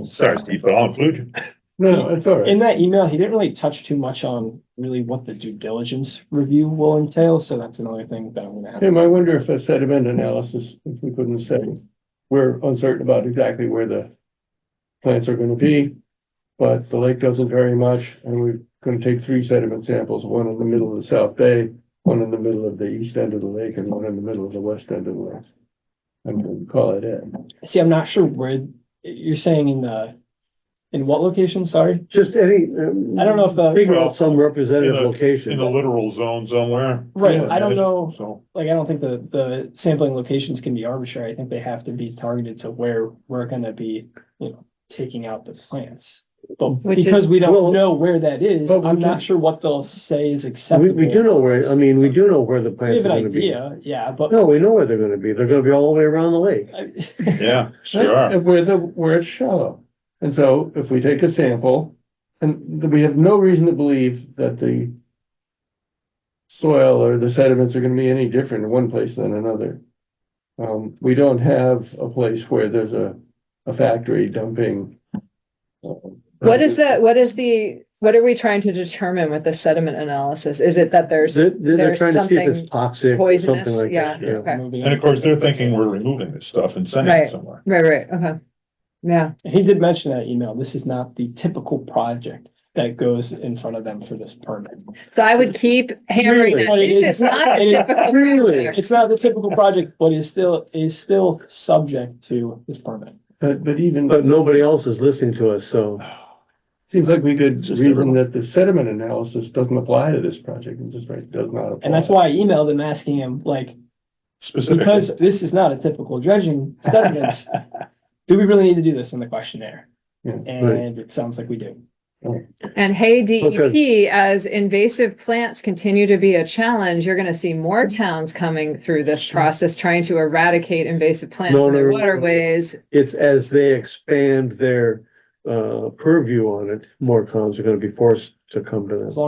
Sorry, Steve, but I'll include you. No, it's all right. In that email, he didn't really touch too much on really what the due diligence review will entail, so that's another thing that I'm gonna have. Tim, I wonder if a sediment analysis, if we couldn't say, we're uncertain about exactly where the plants are gonna be, but the lake doesn't vary much, and we're gonna take 3 sediment samples, one in the middle of the South Bay, one in the middle of the east end of the lake, and one in the middle of the west end of the lake. And we'll call it it. See, I'm not sure where you're saying in what location, sorry? Just any. I don't know if Figure out some representative In location. the littoral zone somewhere. Right, Yeah, I don't know, So, like, I don't think the sampling locations can be arbitrary. I think they have to be targeted to where we're gonna be, taking out the plants. But Which is- because we Well, don't know where that is, but we I'm not do- sure what they'll say is acceptable. We do know where, we do know where the We plants have are an gonna be. idea, yeah, but. No, we know where they're gonna be. They're gonna be all the way around the lake. yeah, sure are. And where it's shallow. And so if we take a sample, and we have no reason to believe that the soil or the sediments are gonna be any different in one place than another. We don't have a place where there's a factory dumping. What are we trying to determine with the sediment analysis? Is it that there's They're trying to see if something it's toxic or poisonous? something like Yeah, that. okay. And of course, they're thinking we're removing this stuff and sending it Right. somewhere. Right, okay. Yeah, He did mention that email, this is not the typical project that goes in front of them for this permit. so I would keep hammering Really? that. This is not a It is- typical Really? project. It's not the typical project, but is still subject to this permit. But even, But nobody else is listening to us, so. seems like we could Just reason everyone. that the sediment analysis doesn't apply to this project and just write does not apply. And that's why I emailed him asking him, like, Specifically. because this is not a typical dredging sediments, do we really need to do this in the questionnaire? Yeah, And it sounds like we do. And hey, DEP, as invasive plants continue to be a challenge, you're gonna see more towns coming through this process trying to eradicate invasive plants No, in their no, no. waterways. It's as they expand their purview on it, more towns are gonna be forced to come to As them.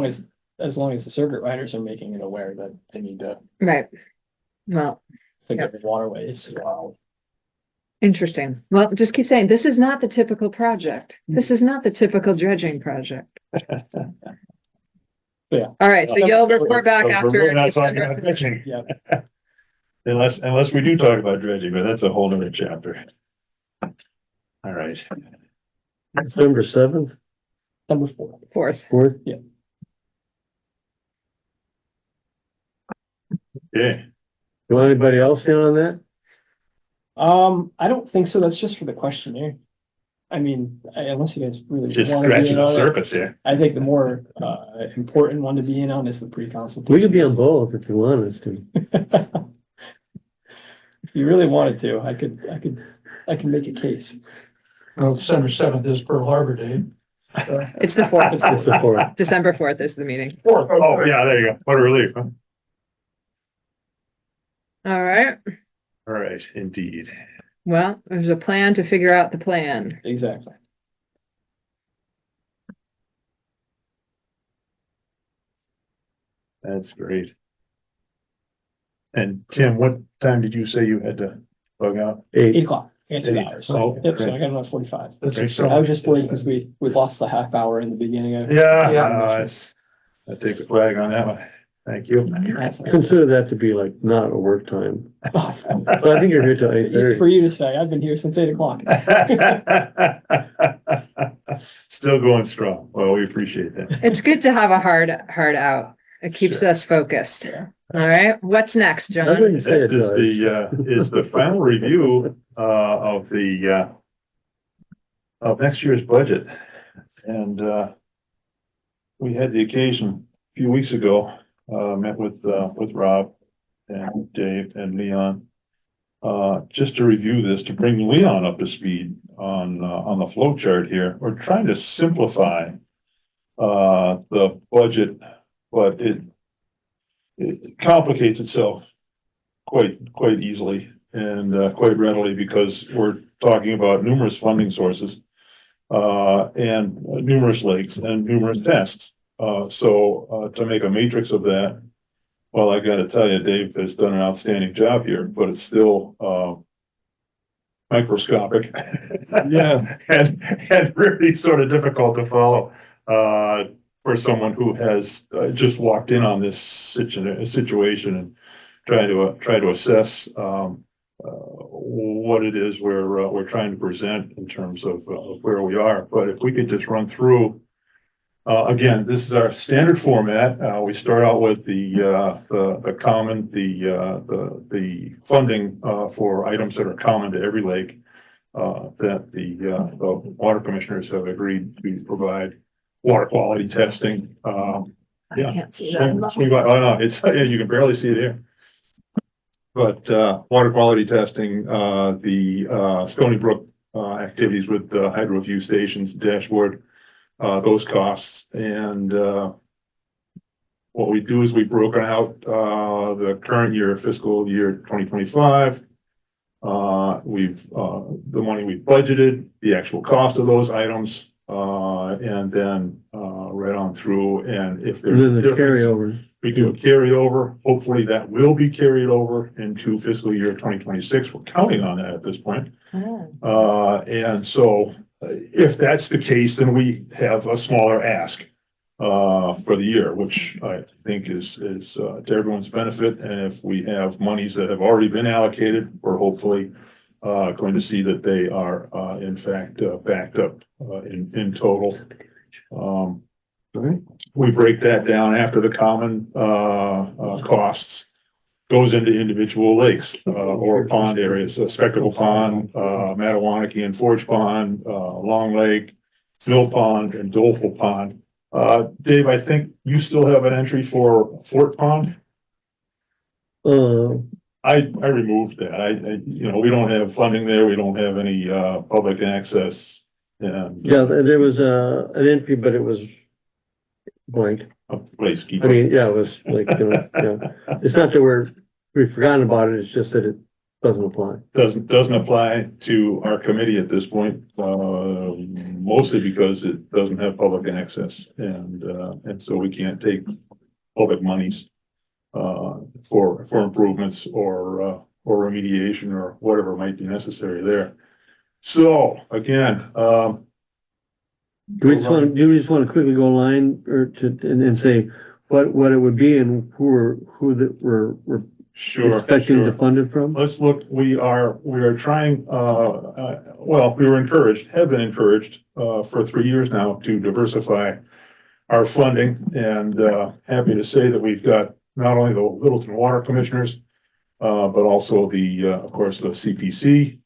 long as the circuit riders are making it aware that they need to Right. Well, get the waterways. Wow. interesting. Well, just keep saying, this is not the typical project. This is not the typical dredging project. Yeah. All right, so you'll report back We're after really not talking about December. dredging. Yeah. Unless we do talk about dredging, but that's a whole nother chapter. All right. December 7th, Number 4. 4th. 4th? Okay. You want anybody else in on that? I don't think so. That's just for the questionnaire. I mean, unless you guys really Just want to be scratching in the on it. surface here. I think the more important one to be in on is the pre-consultation. We could be on both if you want us to. If you really wanted to, I could make a case. Well, December 7th is Pearl Harbor Day. It's the 4th. It's the 4th. December 4th is the meeting. Oh, yeah, there you go. What a relief, huh? All right. All right, indeed. Well, there's a plan to figure out the plan. Exactly. That's great. And Tim, what time did you say you had to bug out? 8 8. o'clock. I got 2 hours. Oh, Yep, so great. I got another 45. That's Okay. exciting. I was just worried because we lost the half hour in the beginning of. Yeah, I take the flag on that one. Thank you. Consider that to be like not a work time. But I think you're here till Easy 8:30. for you to say. I've been here since 8 o'clock. Still going strong. Well, we appreciate that. It's good to have a hard out. It keeps Sure. us focused. All right, what's next, I John? wouldn't say That it is does. is the final review, of next year's budget. And, we had the occasion a few weeks ago, met with Rob and Dave and Leon. Just to review this, to bring Leon up to speed on the flow chart here. We're trying to simplify, the budget, but it complicates itself quite easily and quite readily because we're talking about numerous funding sources and numerous lakes and numerous tests. So to make a matrix of that, well, I got to tell you, Dave has done an outstanding job here, but it's still microscopic. Yeah. and really sort of difficult to follow for someone who has just walked in on this situation and try to assess what it is we're trying to present in terms of where we are. But if we could just run through, again, this is our standard format. We start out with the common, the funding for items that are common to every lake that the water commissioners have agreed to provide. Water quality testing. I Yeah. can't see Oh, that. no, it's, you can barely see it here. But, water quality testing, the, Stony Brook, activities with the hydro review stations, dashboard, those costs. And, what we do is we've broken out, the current year, fiscal year 2025. The money we've budgeted, the actual cost of those items, and then, right on through. And if there's And then the difference, carryover. we do a carryover. Hopefully that will be carried over into fiscal year 2026. We're counting on that at this point. And so if that's the case, then we have a smaller ask for the year, which I think is to everyone's benefit. And if we have monies that have already been allocated, we're hopefully going to see that they are in fact backed up in total. We break that down after the common costs goes into individual lakes, or pond areas, Spectacle Pond, Mattawanakee and Forge Pond, Long Lake, Mill Pond and Doleful Pond. Dave, I think you still have an entry for Fort Pond. I removed that. We don't have funding there. We don't have any, public access. And Yeah, there was an entry, but it was blank. a place I mean, yeah, it was like, yeah. It's not that we've forgotten about it, it's just that it doesn't apply. Doesn't apply to our committee at this point, mostly because it doesn't have public access, and so we can't take public monies for improvements or remediation or whatever might be necessary there. So again, Do we just want to quickly go line and say what it would be and who that we're expecting to fund it from? Let's look, we are trying, well, we were encouraged, have been encouraged, for 3 years now to diversify our funding, and, happy to say that we've got not only the Littleton Water Commissioners, but also of course, the CPC,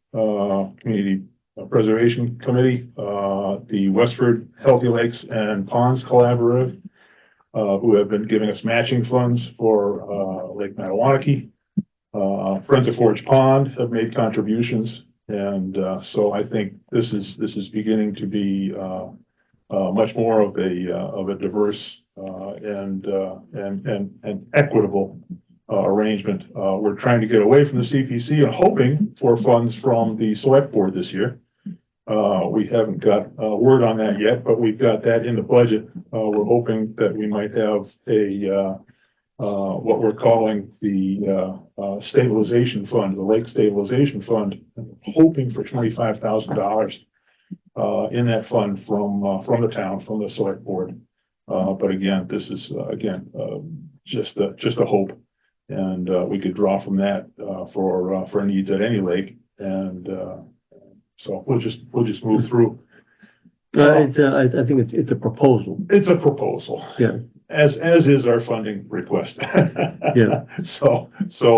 Community Preservation Committee, the Westford Healthy Lakes and Ponds Collaborative, who have been giving us matching funds for, Lake Mattawanakee. Friends of Forge Pond have made contributions, and, so I think this is beginning to be, much more of a diverse, and equitable, arrangement. We're trying to get away from the CPC and hoping for funds from the select board this year. We haven't got word on that yet, but we've got that in the budget. We're hoping that we might have what we're calling the stabilization fund, the Lake Stabilization Fund, hoping for $25,000 in that fund from the town, from the select board. But again, this is just a hope, and we could draw from that for needs at any lake, and so we'll just move through. I think it's a proposal. It's a proposal. Yeah. As is our funding request. Yeah. So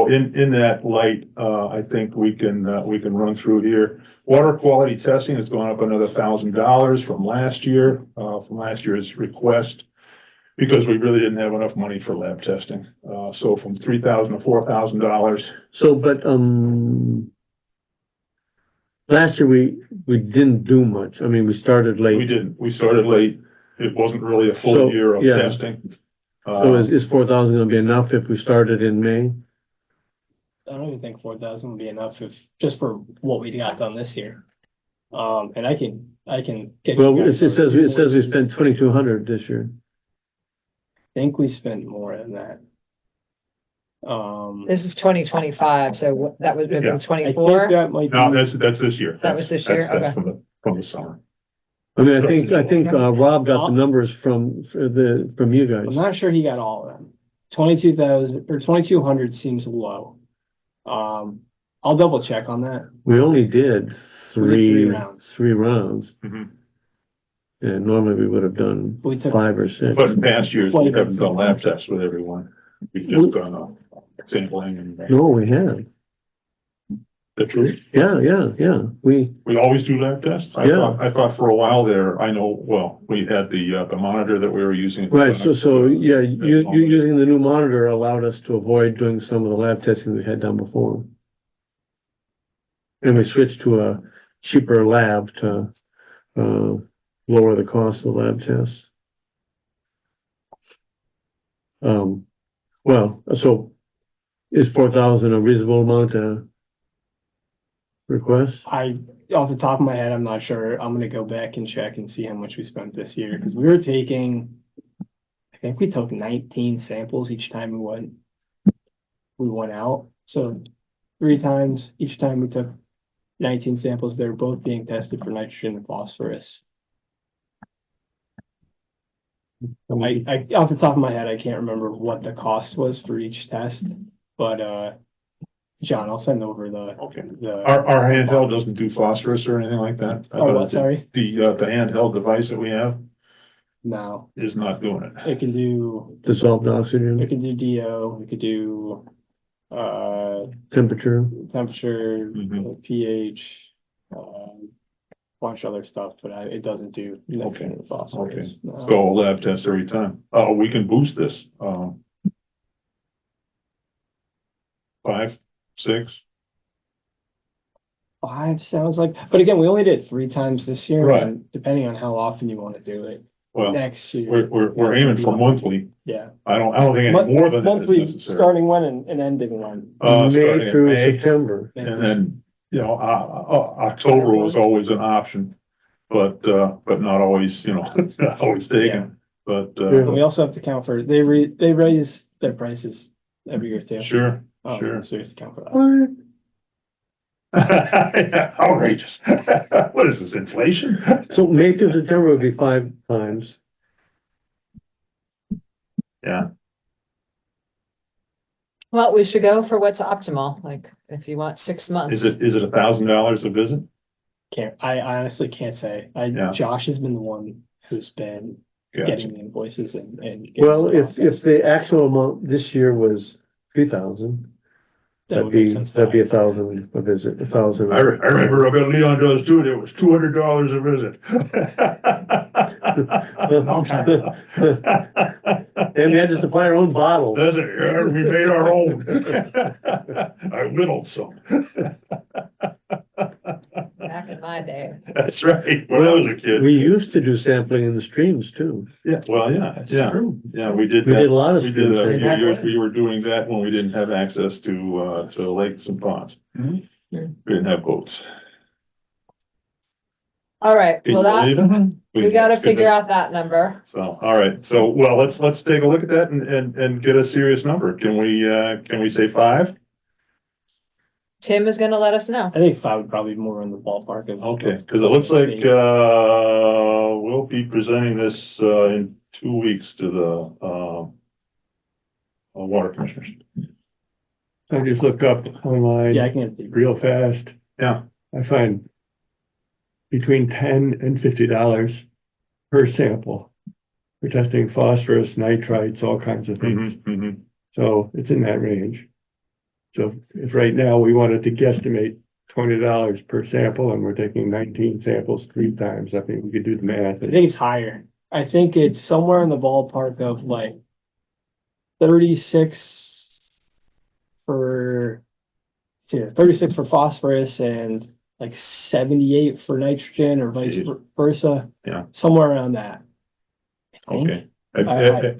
in that light, I think we can run through here. Water quality testing has gone up another $1,000 from last year's request, because we really didn't have enough money for lab testing. So from $3,000 to $4,000. So, but, last year we didn't do much. I mean, we started late. We didn't. We started late. It wasn't really a full So, year of yeah. testing. So is 4,000 gonna be enough if we started in May? I don't even think 4,000 would be enough just for what we got done this year. And I can get. Well, you it guys says more we spent 2,200 this year. I think we spent more than that. This is 2025, so that would have Yeah. been I think 24. that might No, be, that's this year. That was this year? That's Okay. from the summer. I mean, I think Rob got the numbers from you I'm guys. not sure he got all of them. 22,000 or 2,200 seems low. I'll double check on that. We only did Three rounds. three rounds. Mhm. And normally we would have done We took 5 or 6. But in past years, we haven't done lab tests with everyone. We've just done sampling and. No, we have. The truth? Yeah. We We always do lab tests? I thought for a while there, we had the monitor that we were using. Right, so, yeah, you using the new monitor allowed us to avoid doing some of the lab testing we had done before. And we switched to a cheaper lab to, lower the cost of the lab tests. Well, so is 4,000 a reasonable amount to request? Off the top of my head, I'm not sure. I'm gonna go back and check and see how much we spent this year, because we were taking, I think we took 19 samples each time we went out. So 3 times, each time we took 19 samples, they were both being tested for nitrogen and phosphorus. I off the top of my head, I can't remember what the cost was for each test, but John, I'll send over Okay. the Our handheld doesn't do phosphorus or anything like that? I Oh, thought what, it did. sorry? The handheld device that we have No, is not doing it. it can do Dissolved oxygen? DO, it could do Temperature. temperature, Mhm. pH, bunch of other stuff, but it doesn't do nitrogen and Okay, phosphorus. No. so lab test every time. Oh, we can boost this, 5, 6. 5 sounds like, but again, we only did 3 times this year. Right. And depending on how often you want to do it Well, next year. we're aiming for monthly. Yeah. I don't think any more than that is Monthly, necessary. starting when and ending when. Starting May in through May, September. and then, October was always an option, but not always, not always Yeah. taken. But, But we also have to count for, they raise their prices every year too. sure, sure. So we have to count for that. What? Outrageous. What is this, inflation? So May through September would be 5 times. Yeah, Well, we should go for what's optimal, like if you want 6 months. is it $1,000 a visit? I honestly can't say. Yeah. Josh has been the one who's been Gotcha. getting the invoices and. getting Well, the if the actual amount this year was 3,000, That would make sense. that'd be 1,000 a visit, 1,000. I remember about Leon does too, it was $200 a visit. Long time. And we had to supply our own bottles. That's it, yeah, we made our own. I whittled some. Back in my day. That's right, when I was a kid. We used to do sampling in the streams too. Yeah, well, yeah, we did We that. did a lot of We did that. streams. We were doing that when we didn't have access to lakes and ponds. Mhm. We didn't have boats. All right, Can well, you that, believe it? we gotta figure out that number. So, all right, so, well, let's take a look at that and get a serious number. Can we say 5? Tim is gonna let us know. I think 5 would probably be more in the ballpark of. Okay, because it looks like, we'll be presenting this, in 2 weeks to the, water commissioners. I just looked up online. Yeah, I can get the. Real fast. Yeah. I find between $10 and $50 per sample for testing phosphorus, nitrites, all kinds of things. Mhm. So it's in that range. So if right now we wanted to guesstimate $20 per sample and we're taking 19 samples 3 times, I think we could do the math. I think it's higher. I think it's somewhere in the ballpark of like 36 for, 36 for phosphorus and like 78 for nitrogen or vice versa. Yeah. Somewhere around that. I think. Okay.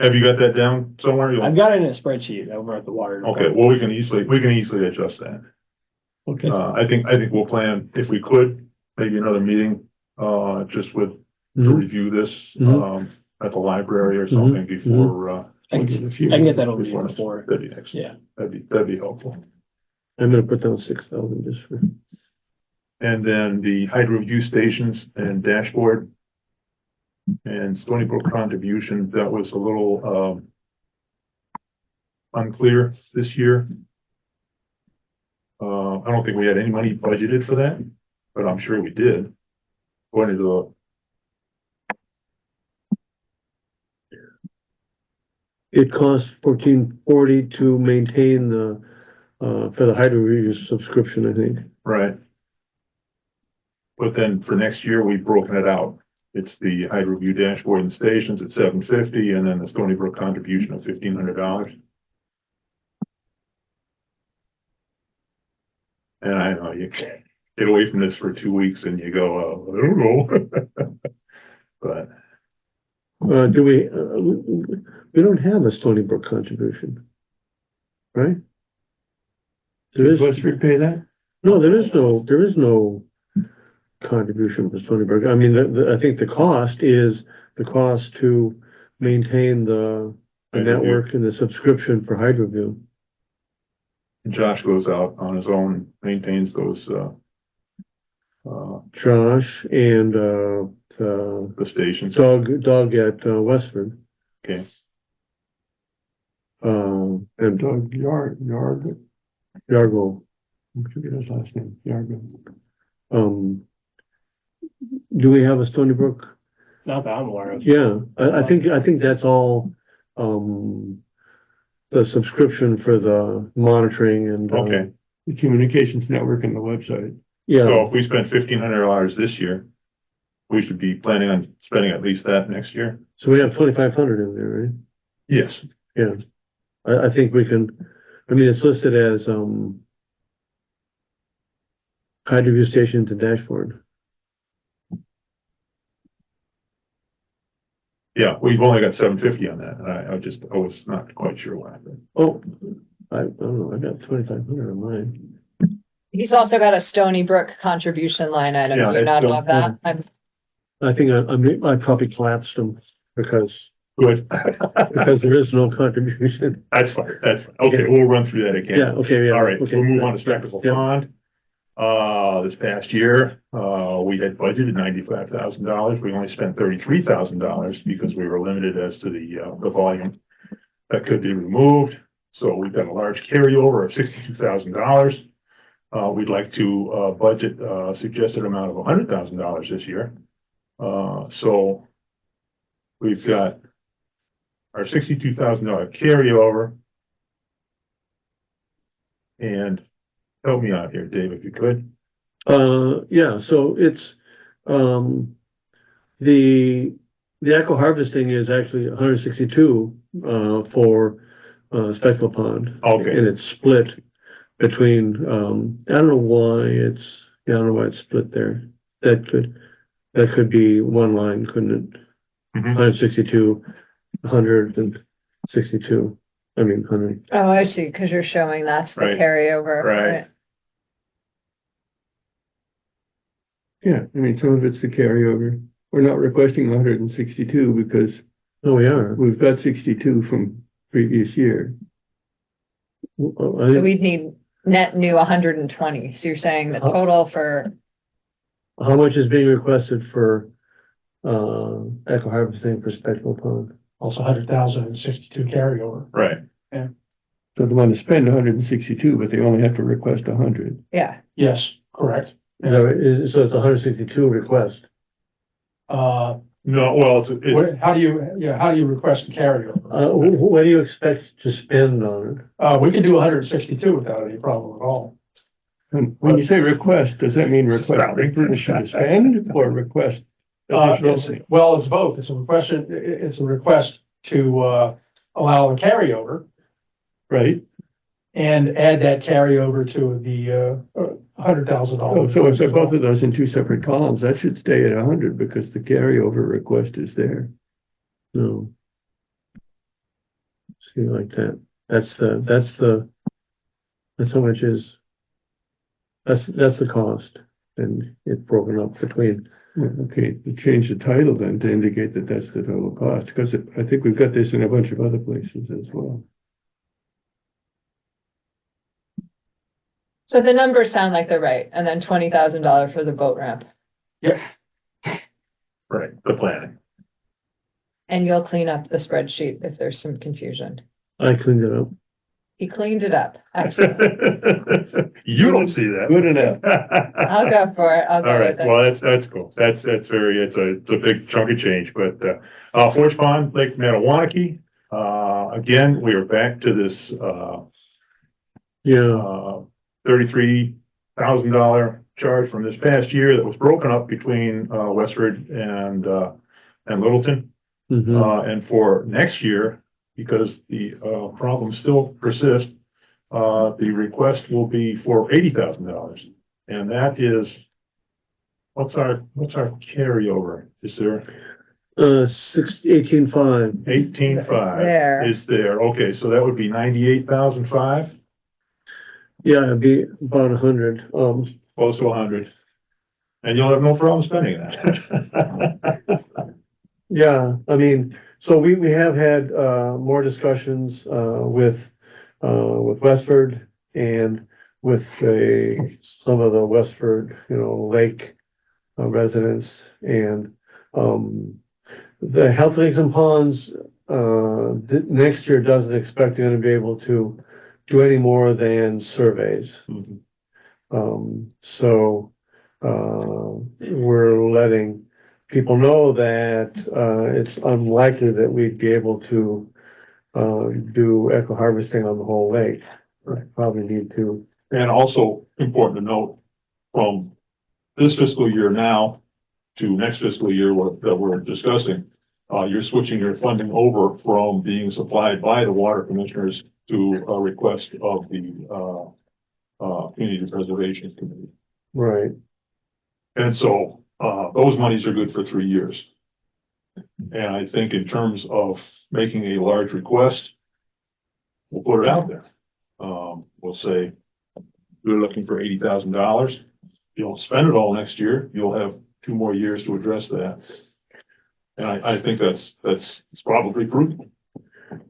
Have you got that down somewhere? I've got it in a spreadsheet over at the water. Okay, well, we can easily adjust that. Okay. I think we'll plan, if we could, maybe another meeting, just to Mhm. review this, Mhm. at the library or something before, I can get that over to you before. that'd be excellent. Yeah. That'd be helpful. I'm gonna put down 6,000 just for. And then the hydro review stations and dashboard. And Stony Brook contribution, that was a little, unclear this year. I don't think we had any money budgeted for that, but I'm sure we did. According to It costs $14.40 to maintain the, for the hydro review subscription, I think. right. But then for next year, we've broken it out. It's the hydro review dashboard and stations at $750, and then the Stony Brook contribution of $1,500. And I know you can't get away from this for 2 weeks and you go, I don't know. But Do we don't have a Stony Brook contribution, right? There Does is, Westford pay that? no, there is no contribution for Stony Brook. I mean, I think the cost is the cost to maintain the Hydroview. network and the subscription for Hydroview. Josh goes out on his own, maintains those, Josh and, the the stations. Doug at Westford. Okay. And Doug Yargo. I forget his last name, Yargo. Do we have a Stony Brook? Not that I'm aware of. Yeah, I think that's all, the subscription for the monitoring and. Okay, The communications network and the website. Yeah, so if we spent $1,500 this year, we should be planning on spending at least that next year? so we have 2,500 in there, right? Yes. Yeah. I think we can, I mean, it's listed as, hydro view stations and dashboard. Yeah, we've only got 750 on that. I was not quite sure what happened. Oh, I don't know, I got 2,500 on mine. He's also got a Stony Brook contribution line item. Yeah, Do you not it's have that? I think I probably collapsed them because Good. there is no contribution. That's fine, that's fine. Okay, we'll run through that again. Yeah, okay, yeah. All right, okay. we'll move on to Spectacle Yeah. Pond. This past year, we had budgeted $95,000. We only spent $33,000 because we were limited as to the volume that could be removed. So we've got a large carryover of $62,000. We'd like to budget a suggested amount of $100,000 this year. So we've got our $62,000 carryover. And help me out here, Dave, if you could. Yeah, so it's, the echo harvesting is actually 162, for, Spectacle Pond. Okay. And it's split between, I don't know why it's split there. That could be one line, couldn't it? Mhm. 162, 162, 100. Oh, I see, because you're showing that's the Right. carryover. Right. Yeah, I mean, some of it's the carryover. We're not requesting 162 because Oh, we are. we've got 62 from previous year. So we'd need net new 120. So you're saying the total for, How much is being requested for, echo harvesting for Spectacle Pond? Also 100,062 carryover. Right. So they want to spend 162, but they only have to request 100. yeah, Yes, correct. Is that right? So it's 162 request. Uh, No, well, how do you request the carryover? What do you expect to spend on We can do 162 without any problem at all. And when you say request, does that mean request Sounding. permission to spend or request additional? Well, it's both. It's a request to, allow a carryover Right? and add that carryover to the, $100,000. Oh, so if they're both of those in two separate columns, that should stay at 100 because the carryover request is there. it? No. See, like that. That's how much is, that's the cost. And it's broken up between, Yeah, okay, you change the title then to indicate that that's the total cost, because I think we've got this in a bunch of other places as well. so the numbers sound like they're right, and then $20,000 for the boat ramp. Yep. right, the planning. And you'll clean up the spreadsheet if there's some confusion. I cleaned it up. He cleaned it up. Excellent. You don't see that. Good enough. I'll go for it. I'll All go right, with it. well, that's cool. It's a big chunk of change, but, Forge Pond, Lake Mattawanakee, again, we are back to this, Yeah, $33,000 charge from this past year that was broken up between, Westford and Littleton. mhm. And for next year, because the, problems still persist, the request will be for $80,000. And that is, what's our carryover? Is there 18.5. 18.5 There. is there? Okay, so that would be 98,005, Yeah, it'd be about 100. close to 100. And you'll have no problem spending that. Yeah, I mean, so we have had, more discussions, with Westford and with some of the Westford, lake residents and, the Health Lakes and Ponds, next year doesn't expect they're gonna be able to do any more than surveys. Mhm. So, we're letting people know that, it's unlikely that we'd be able to, do eco harvesting on the whole lake. Probably need to, And also important to note, from this fiscal year now to next fiscal year that we're discussing, you're switching your funding over from being supplied by the water commissioners to a request of the Community Preservation Committee. right, And so, those monies are good for 3 years. And I think in terms of making a large request, we'll put it out there. We'll say, we're looking for $80,000. You don't spend it all next year, you'll have 2 more years to address that. And I think it's probably prudent.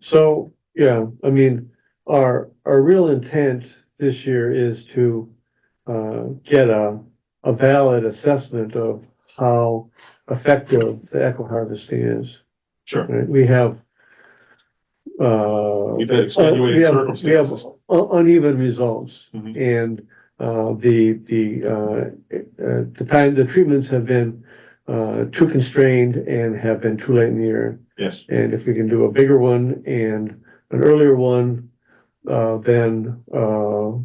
so, yeah, I mean, our real intent this year is to get a valid assessment of how effective the eco harvesting is. Sure. Right? We have We've had extenuating we have circumstances. uneven results, Mhm. and the treatments have been too constrained and have been too late in the year. Yes, And if we can do a bigger one and an earlier one, then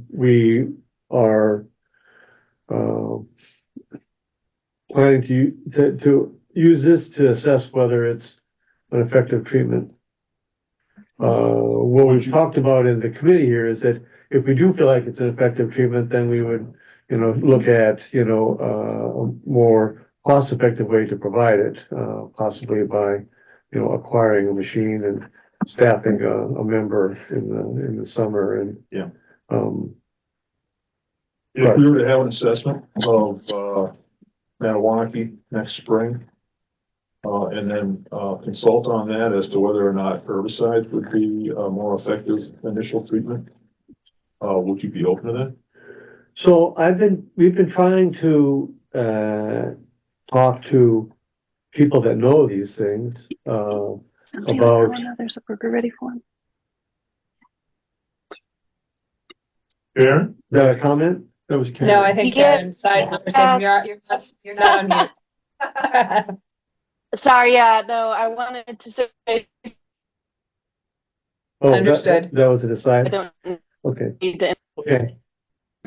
we are planning to use this to assess whether it's an effective treatment. What we've talked about in the committee here is that if we do feel like it's an effective treatment, then we would, look at, a more cost-effective way to provide it, possibly by, acquiring a machine and staffing a member in the summer and. Yeah. Um, if we were to have an assessment of Manawanaki next spring, and then consult on that as to whether or not herbicides would be a more effective initial treatment, would you be open to that? So we've been trying to, talk to people that know these things, Somebody about- let someone know there's a burger ready for them. Aaron? is that a comment? That was Karen. No, I think Yeah. Karen's side conversation, you're not on mute. Sorry, yeah, no, I wanted to say, Oh, Understood. That was an I aside? don't Okay, need to, okay.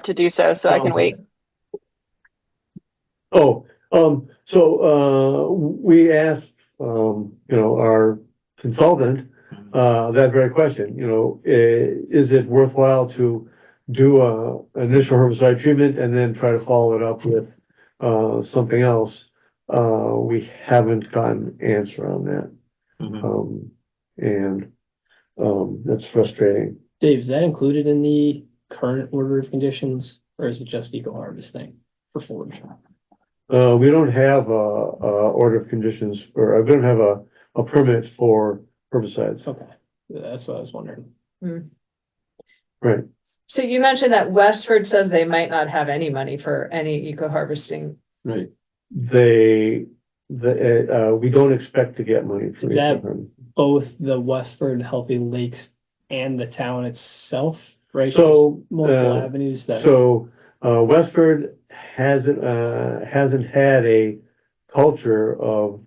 do so, so I can wait. Oh, so, we asked, our consultant, that very question, is it worthwhile to do a initial herbicide treatment and then try to follow it up with, something else? We haven't gotten an answer on that. Mhm. That's frustrating. Dave, is that included in the current order of conditions, or is it just eco harvesting for forage? We don't have a order of conditions, or we don't have a permit for herbicides. Okay, that's what I was wondering. Right. So you mentioned that Westford says they might not have any money for any eco harvesting. Right. We don't expect to get money for That- it. Both the Westford Healthy Lakes and the town itself, right? So, There's multiple avenues that. So, Westford hasn't had a culture of,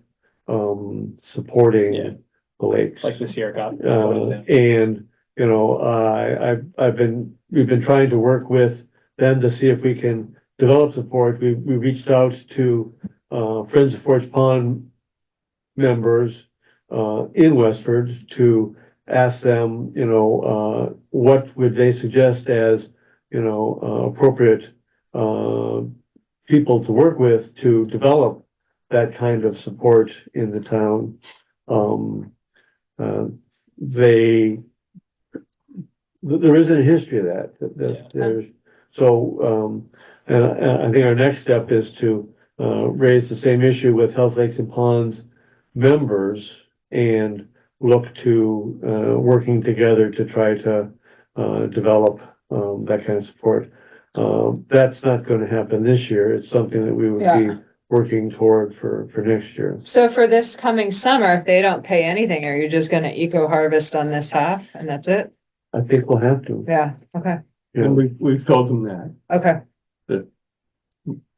Yeah. supporting the lakes. Like the Sierra Club. And, we've been trying to work with them to see if we can develop support. We reached out to, Friends of Forge Pond members, in Westford to ask them, what would they suggest as, appropriate, people to work with to develop that kind of support in the town. There isn't a history of that, Yeah. there's, so, and I think our next step is to, raise the same issue with Health Lakes and Ponds members and look to, working together to try to, develop, that kind of support. That's not gonna happen this year, it's something that we would be Yeah. working toward for next year. So for this coming summer, if they don't pay anything, are you just gonna eco harvest on this half and that's it? I think we'll have to. Yeah, okay, Yeah. And we've told them that. okay.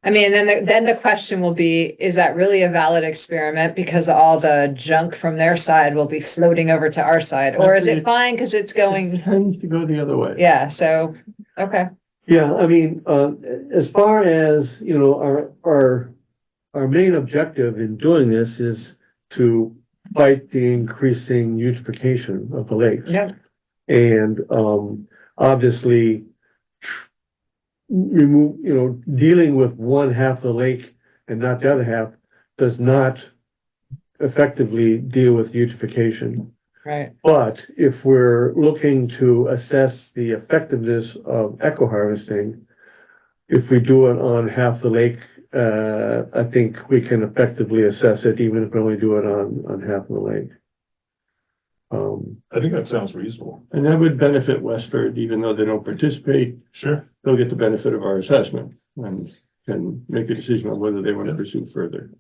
I mean, then the question will be, is that really a valid experiment? Because all the junk from their side will be floating over to our side, or is it fine because it's It going, tends to go the other way. yeah, so, okay. Yeah, I mean, as far as, you know, our main objective in doing this is to fight the increasing eutrophication of the lakes. Yeah. And, obviously, remove, you know, dealing with one half of the lake and not the other half does not effectively deal with eutrophication. Right. But if we're looking to assess the effectiveness of eco harvesting, if we do it on half the lake, I think we can effectively assess it, even if we only do it on half of the lake. I think that sounds reasonable. And that would benefit Westford, even though they don't participate. Sure. They'll get the benefit of our assessment and can make a decision on whether they want to pursue further.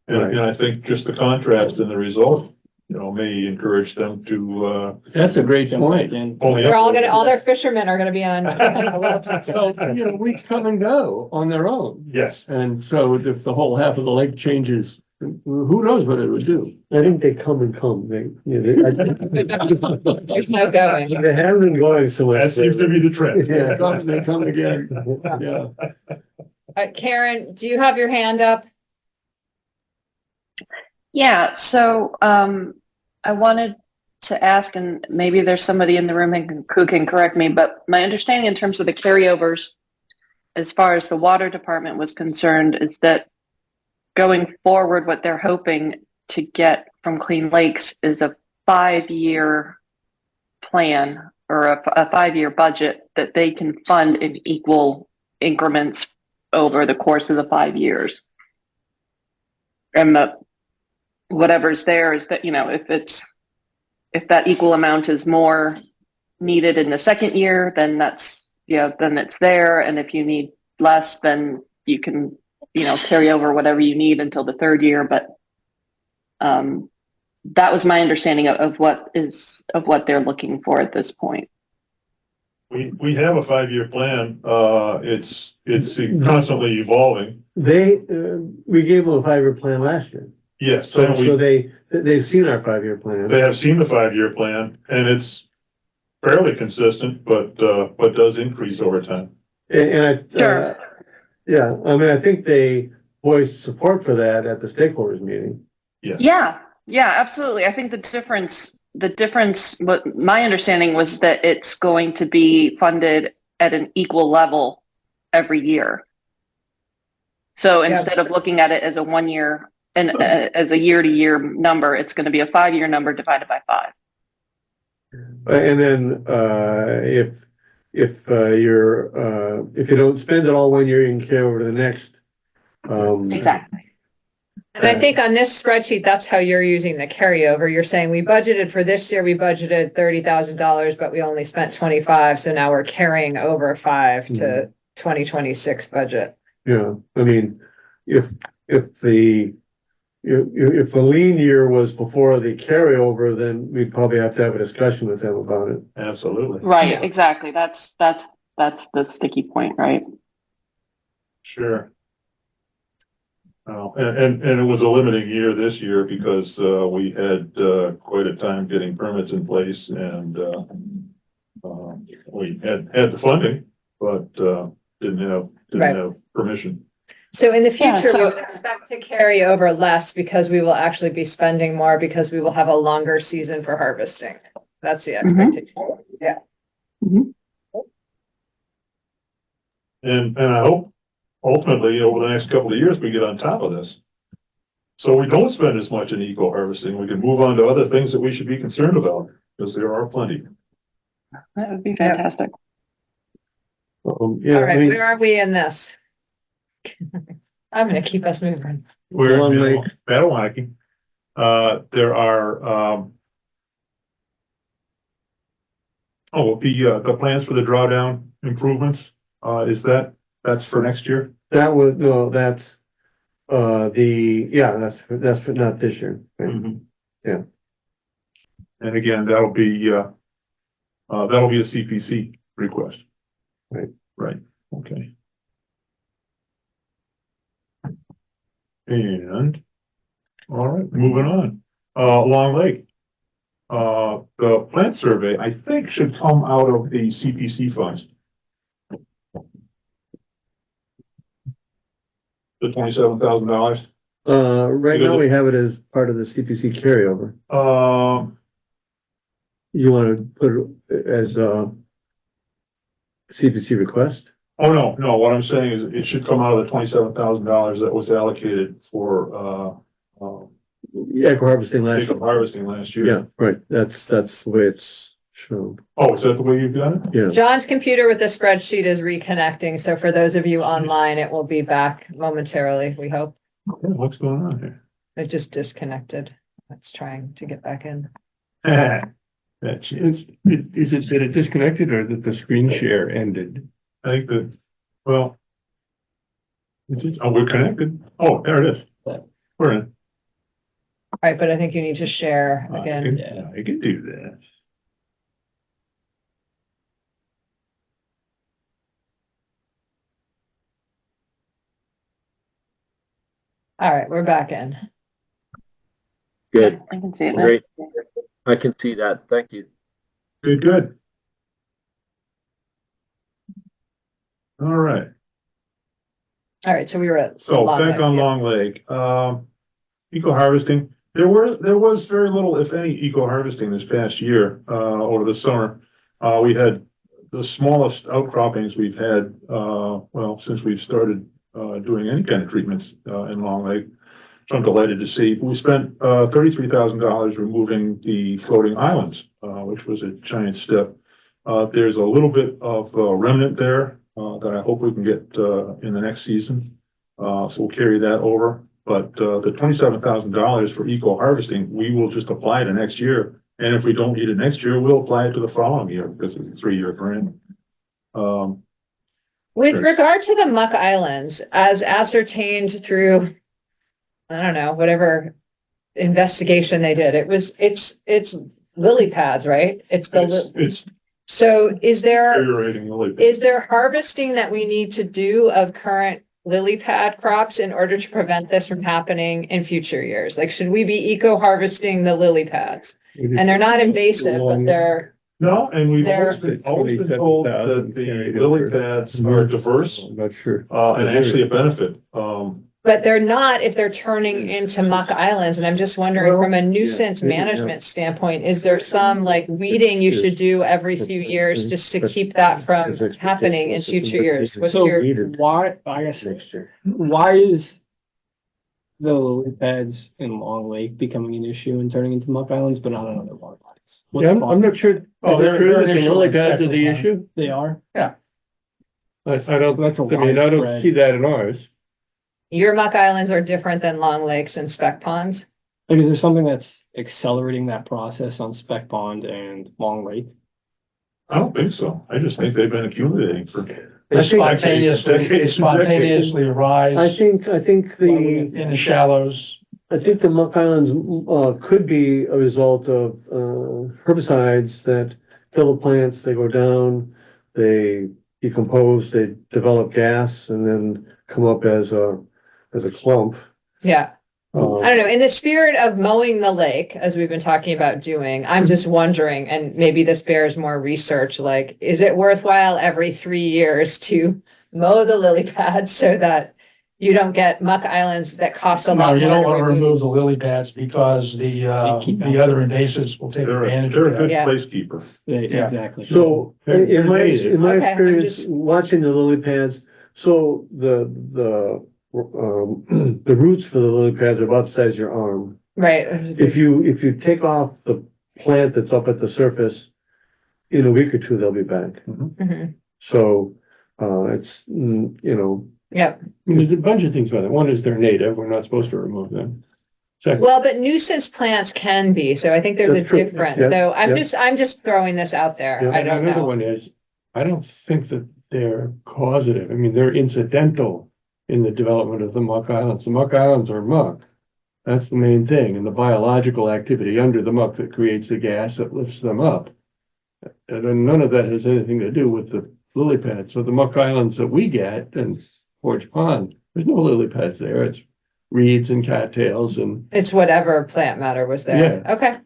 And I think just the contrast in the result, you know, may encourage them to, That's a great point. And only. They're all gonna, all their fishermen are gonna be on. So, you know, weeks come and go on their own. Yes. And so if the whole half of the lake changes, who knows what it would do? I think they come and come, they, you know, There's no going. they haven't been going so much. That seems to be the trend. Yeah. They come again, yeah. Karen, do you have your hand up? Yeah, so I wanted to ask, and maybe there's somebody in the room who can correct me, but my understanding in terms of the carryovers, as far as the water department was concerned, is that going forward, what they're hoping to get from Clean Lakes is a 5-year plan or a 5-year budget that they can fund in equal increments over the course of the 5 years. And whatever's there is that, you know, if that equal amount is more needed in the second year, then then it's there. And if you need less, then you can, you know, carry over whatever you need until the third year. But that was my understanding of what they're looking for at this point. We have a 5-year plan. It's constantly evolving. We gave them a 5-year plan last year. Yes. So, and so they've seen our 5-year plan. they have seen the 5-year plan, and it's fairly consistent, but does increase over time. And Sure. yeah, I mean, I think they voiced support for that at the stakeholders meeting. Yeah, absolutely. I think the difference, what my understanding was that it's going to be funded at an equal level every year. So instead of looking at it as a 1 year and as a year-to-year number, it's going to be a 5-year number divided by 5. And then, if you don't spend it all 1 year, you can carry over to the next. Exactly. And I think on this spreadsheet, that's how you're using the carryover. You're saying we budgeted for this year, we budgeted $30,000, but we only spent 25. So now we're carrying over 5 to 2026 budget. Yeah, I mean, if the lean year was before the carryover, then we'd probably have to have a discussion with them about it. Absolutely. Right, Yeah. exactly. That's the sticky point, right? Sure. And it was a limiting year this year because we had quite a time getting permits in place, and we had the funding, but didn't have permission. So in the Yeah, future, so- we would expect to carry over less because we will actually be spending more because we will have a longer season for harvesting. That's the expectation. Yeah. And I hope ultimately over the next couple of years, we get on top of this. So we don't spend as much in eco harvesting. We can move on to other things that we should be concerned about, because there are plenty. That would be fantastic. Yeah, All I right, mean, where are we in this? I'm gonna keep us moving. We're Long in Lake. Mattawamkeag. There are, the plans for the drawdown improvements, that's for next year? that's, that's for not this year. Right? Mhm. Yeah. And again, that'll be a CPC request. Right. Right, okay. And, all right, moving on. Long Lake. The plant survey, I think, should come out of the CPC funds. The $27,000. Right now we have it as part of the CPC carryover. You want to put it as a CPC request? Oh, no, what I'm saying is it should come out of the $27,000 that was allocated for, Eco harvesting last year. harvesting last year. Yeah, right. That's the way it's shown. Oh, is that the way you've done it? Yeah. John's computer with the spreadsheet is reconnecting, so for those of you online, it will be back momentarily, we hope. Okay, what's going on here? It just disconnected. It's trying to get back in. That's it. Is it that it disconnected or that the screen share ended? I think that, well, we're connected. Oh, there it is. We're in. All right, but I think you need to share again. I can do that. All right, we're back in. Good, I can see it now. great. I can see that. Thank you. Good. All right. All right, so we were at. So Long back Lake, on yeah. Long Lake, eco harvesting. There was very little, if any, eco harvesting this past year, over the summer. We had the smallest outcroppings we've had, well, since we've started, doing any kind of treatments, in Long Lake. So I'm delighted to see. We spent, $33,000 removing the floating islands, which was a giant step. There's a little bit of remnant there, that I hope we can get, in the next season. So we'll carry that over. But the $27,000 for eco harvesting, we will just apply to next year. And if we don't need it next year, we'll apply it to the following year because it's a 3-year grant. With Sure. regard to the Muck Islands, as ascertained through, I don't know, whatever investigation they did, it's lily pads, right? It's So is there deteriorating lily pads. is there harvesting that we need to do of current lily pad crops in order to prevent this from happening in future years? Like, should we be eco harvesting the lily pads? And they're not invasive, but they're, No, and we've They're- always been told that the lily pads are diverse, I'm not sure. and actually a benefit. but they're not if they're turning into Muck Islands. And I'm just wondering, Well, from a nuisance yeah, management standpoint, is there some like weeding you should do every few years just to keep that from happening in future years? What's So your, why, I guess, Next year. why is the lily pads in Long Lake becoming an issue and turning into muck islands, but not on other water bodies? What's Yeah, the I'm not sure. Oh, Is it they're- true they're that the an issue lily on pads are the Spectrum issue? They are? I don't, That's a I mean, I don't widespread- see that in ours. your Muck Islands are different than Long Lakes and Speck Ponds? Like, is there something that's accelerating that process on Speck Pond and Long Lake? I don't think so. I just think they've been accumulating for. They I think- spontaneously I arise think in the shallows. I think the Muck Islands, could be a result of, herbicides that kill the plants, they go down, they decompose, they develop gas and then come up as a clump. Yeah. Um, I don't know, in the spirit of mowing the lake, as we've been talking about doing, I'm just wondering, and maybe this bears more research, like, is it worthwhile every 3 years to mow the lily pads so that you don't get Muck Islands that cost a No, lot you don't more want to to remove remove? the lily pads because the other invasives will take They're advantage a of that. good Yeah. placekeeper. Yeah. Exactly. So They're in my native. my Okay, I'm experience just- watching the lily pads, so the the roots for the lily pads are about the size of your arm. Right. If you take off the plant that's up at the surface, in a week or two they'll be back. Mhm. So it's Yep. I mean, there's a bunch of things about it. One is they're native. We're not supposed to remove them. Second, Well, but nuisance plants can be, so I think there's a That's true. difference. Yeah, So yeah. I'm just throwing this out there. Yeah. I and don't another know. one is, I don't think that they're causative. I mean, they're incidental in the development of the Muck Islands. The Muck Islands are muck. That's the main thing, and the biological activity under the muck that creates the gas that lifts them up. And then none of that has anything to do with the lily pads. So the Muck Islands that we get and Forge Pond, there's no lily pads there. It's reeds and cattails and It's whatever plant matter was there. Okay.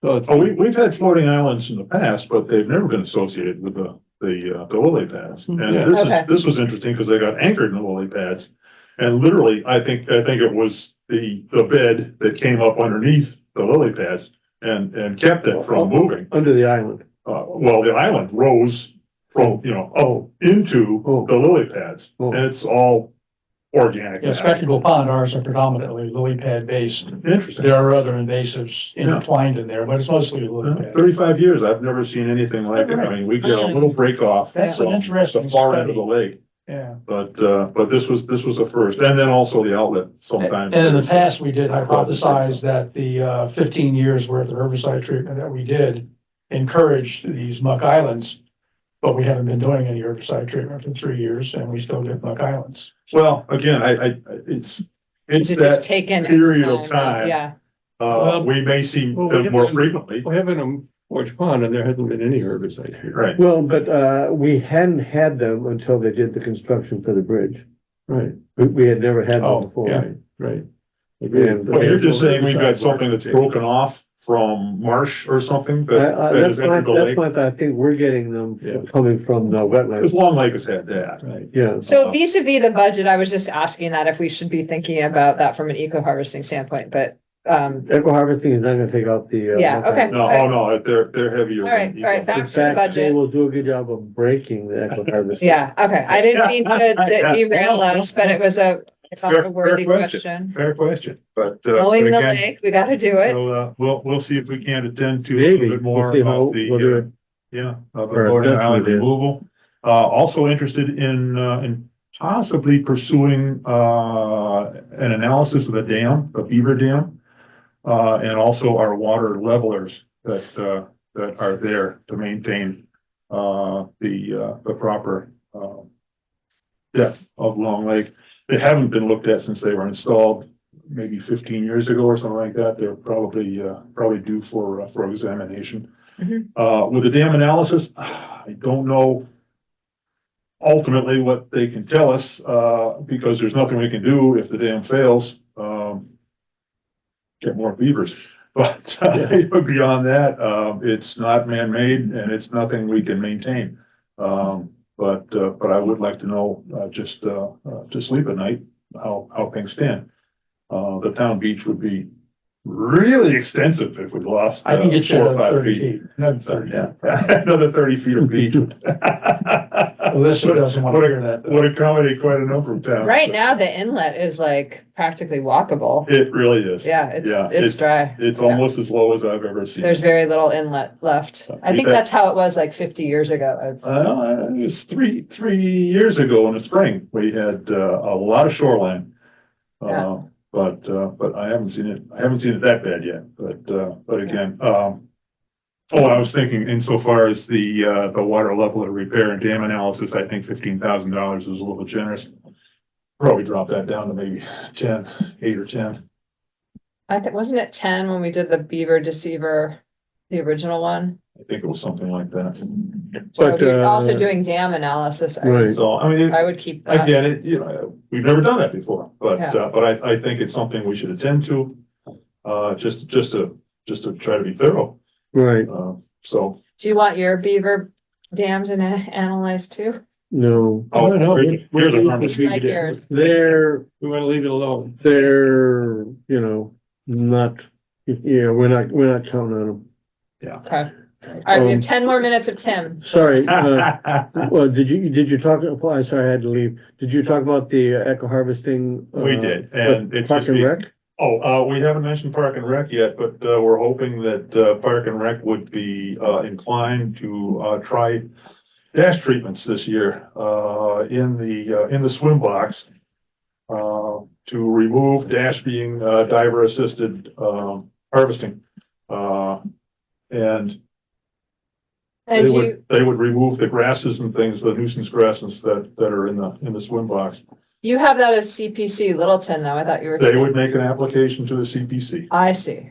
so it's. Oh, we've had floating islands in the past, but they've never been associated with the lily pads. Yeah. And Okay. this was interesting because they got anchored in the lily pads. And literally, I think it was the bed that came up underneath the lily pads and kept it from moving. Under the island. Well, the island rose from, up into Oh. the lily pads. Oh. And it's all organic. Yeah, now. spectacle pond, ours are predominantly lily pad based. Interesting. There are other invasives intertwined in there, but it's mostly lily pad. 35 years, I've never seen anything like it. I mean, we get a little break off That's an from interesting the far end of study. the lake. Yeah. But this was a first, and then also the outlet sometimes. And in the past, we did hypothesize that the 15 years worth of herbicide treatment that we did encouraged these muck islands. But we haven't been doing any herbicide treatment for 3 years and we still get muck islands. Well, again, it's Is it just that taken? period of time. Yeah. We may see Well, them more frequently, We have it in Forge Pond and there hasn't been any herbicide here. right? Well, but, we hadn't had them until they did the construction for the bridge. Right, We had never had them Oh, before. yeah. right. And- But you're just saying we've got something that's broken off from marsh or something that has entered the lake? That's why I think we're getting them Yeah. coming from the Because wetlands. Long Lake has had that. Right. Yeah. So vis-a-vis the budget, I was just asking that if we should be thinking about that from an eco harvesting standpoint, but, Eco harvesting is not gonna take out the. Yeah, okay. No, oh, no, they're heavier. all right, than all right, eco. back In to the fact, they budget. will do a good job of breaking the eco harvesting. Yeah, okay. I didn't mean to derail us, but it was I thought Fair- a worthy fair question. question. Fair question, but Knowing the again, lake, we gotta do it. so, we'll see if we can attend to a Maybe, little bit more we'll see how about we'll do it. of the Or floating definitely island do. removal. Also interested in possibly pursuing, an analysis of the dam, the Beaver Dam. And also our water levelers that are there to maintain, the proper, depth of Long Lake. They haven't been looked at since they were installed maybe 15 years ago or something like that. They're probably due for examination. With the dam analysis, I don't know ultimately what they can tell us, because there's nothing we can do if the dam fails. Get more beavers, but beyond that, it's not man-made and it's nothing we can maintain. But I would like to know, just to sleep at night, how things stand. The town beach would be really extensive if we lost. I can get you 4 or another 5 30 feet. feet. Another 30 feet. Yeah, another 30 feet of beach. Alyssa doesn't want to hear that. Would accommodate quite a number of towns. Right now, the inlet is like practically walkable. It really is. Yeah, it's dry. It's Yeah. almost as low as I've ever seen. There's very little inlet left. I think Yeah. that's how it was like 50 years ago. It was three years ago in the spring, we had, a lot of shoreline. Yeah. But I haven't seen it that bad yet, but again, I was thinking insofar as the water leveler repair and dam analysis, I think $15,000 is a little generous. Probably drop that down to maybe 8 or 10. Wasn't it 10 when we did the Beaver Deceiver, the original one? I think it was something like that. So But, we're also uh, doing dam analysis. Right. So, I mean, I would keep that. again, we've never done that before, but Yeah. I think it's something we should attend to, just to try to be thorough. Right, So. Do you want your beaver dams analyzed too? no, Oh, no, here's a harmless. Like yours. they're, We want to leave it alone. they're, not, we're not counting on them. Okay. All right, we have 10 more minutes of Tim. Sorry, well, did you talk, I'm sorry, I had to leave. Did you talk about the eco harvesting? We did, and it's Park just and be- Rec? We haven't mentioned Park and Rec yet, but, we're hoping that, Park and Rec would be, inclined to, try dash treatments this year, in the swim box. To remove dash being, diver assisted, harvesting. And And they would remove the grasses and things, the nuisance grasses that are in the swim box. you have that as CPC Littleton though. I thought you were. They would make an application to the CPC. I see.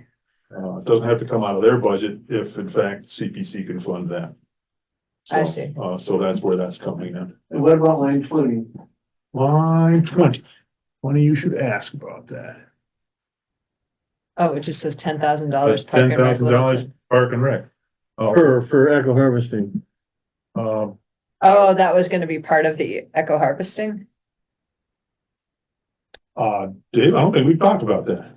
It doesn't have to come out of their budget if in fact CPC can fund that. I So, see. So that's where that's coming in. And what about line 20? Line 20. Funny you should ask about that. Oh, it just says $10,000 park $10,000 and rec Littleton. park and rec. Oh, For eco harvesting. um, Oh, that was gonna be part of the eco harvesting? Dave, I don't think we've talked about that.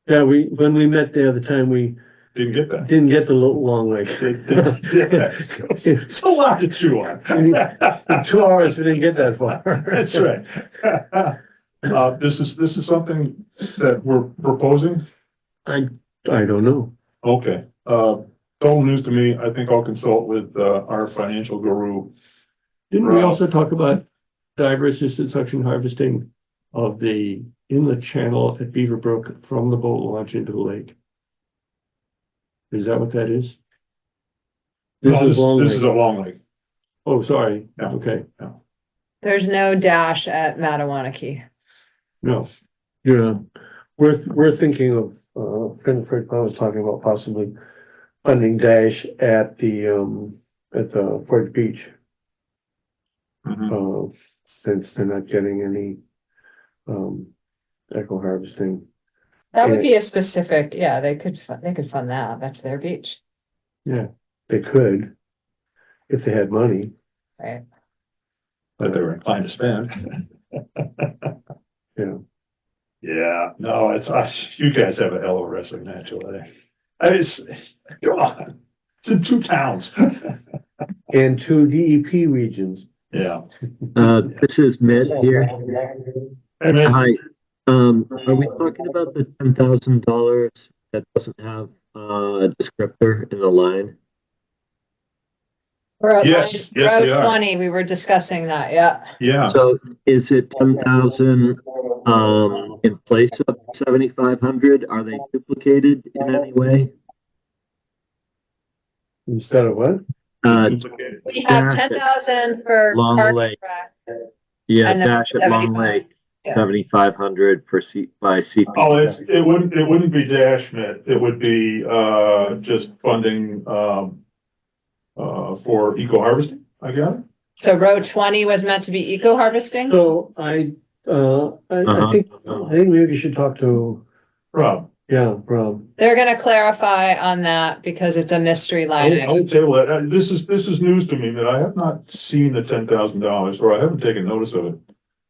Yeah, when we met the other time, we Didn't get that. didn't get the long lake. It's a lot to chew on. In 2 hours, we didn't get that far. That's right. This is something that we're proposing? I don't know. Okay, total news to me. I think I'll consult with, our financial guru. Didn't we also talk about diver assisted suction harvesting of the inlet channel at Beaver Brook from the boat launch into the lake? Is that what that is? No, this Long is a Lake. long lake. Oh, sorry. Yeah. Okay, There's no dash at Mattawanakie. no. Yeah, we're thinking of, Fred was talking about possibly funding Dash at the Fort Beach, Mhm. since they're not getting any, eco harvesting. That would be a specific, yeah, they could fund that. That's their beach, Yeah, They could, if they had money. right? That they were inclined to spend. Yeah. Yeah, no, it's, you guys have a hell of a wrestling match over there. It's, come on, it's in 2 towns. And 2 DEP regions. Yeah. This is Mitt here. Hey, man. Hi. Are we talking about the $10,000 that doesn't have a descriptor in the line? Road Yes, yes, we are. 20, we were discussing that, yeah. Yeah, So is it 10,000 in place of 7,500? Are they duplicated in any way? Instead of what? We have Dash at 10,000 for Long park and Lake. rec. Yeah, And then dash at Long 75. Lake, Yeah. 7,500 for by CP. oh, it wouldn't be Dash, Mitt. It would be, just funding, for eco harvesting, I got it? So row 20 was meant to be eco harvesting? So I think maybe you should talk to, Rob, Rob. They're gonna clarify on that because it's a mystery line. I'll table it. This is news to me, that I have not seen the $10,000, or I haven't taken notice of it.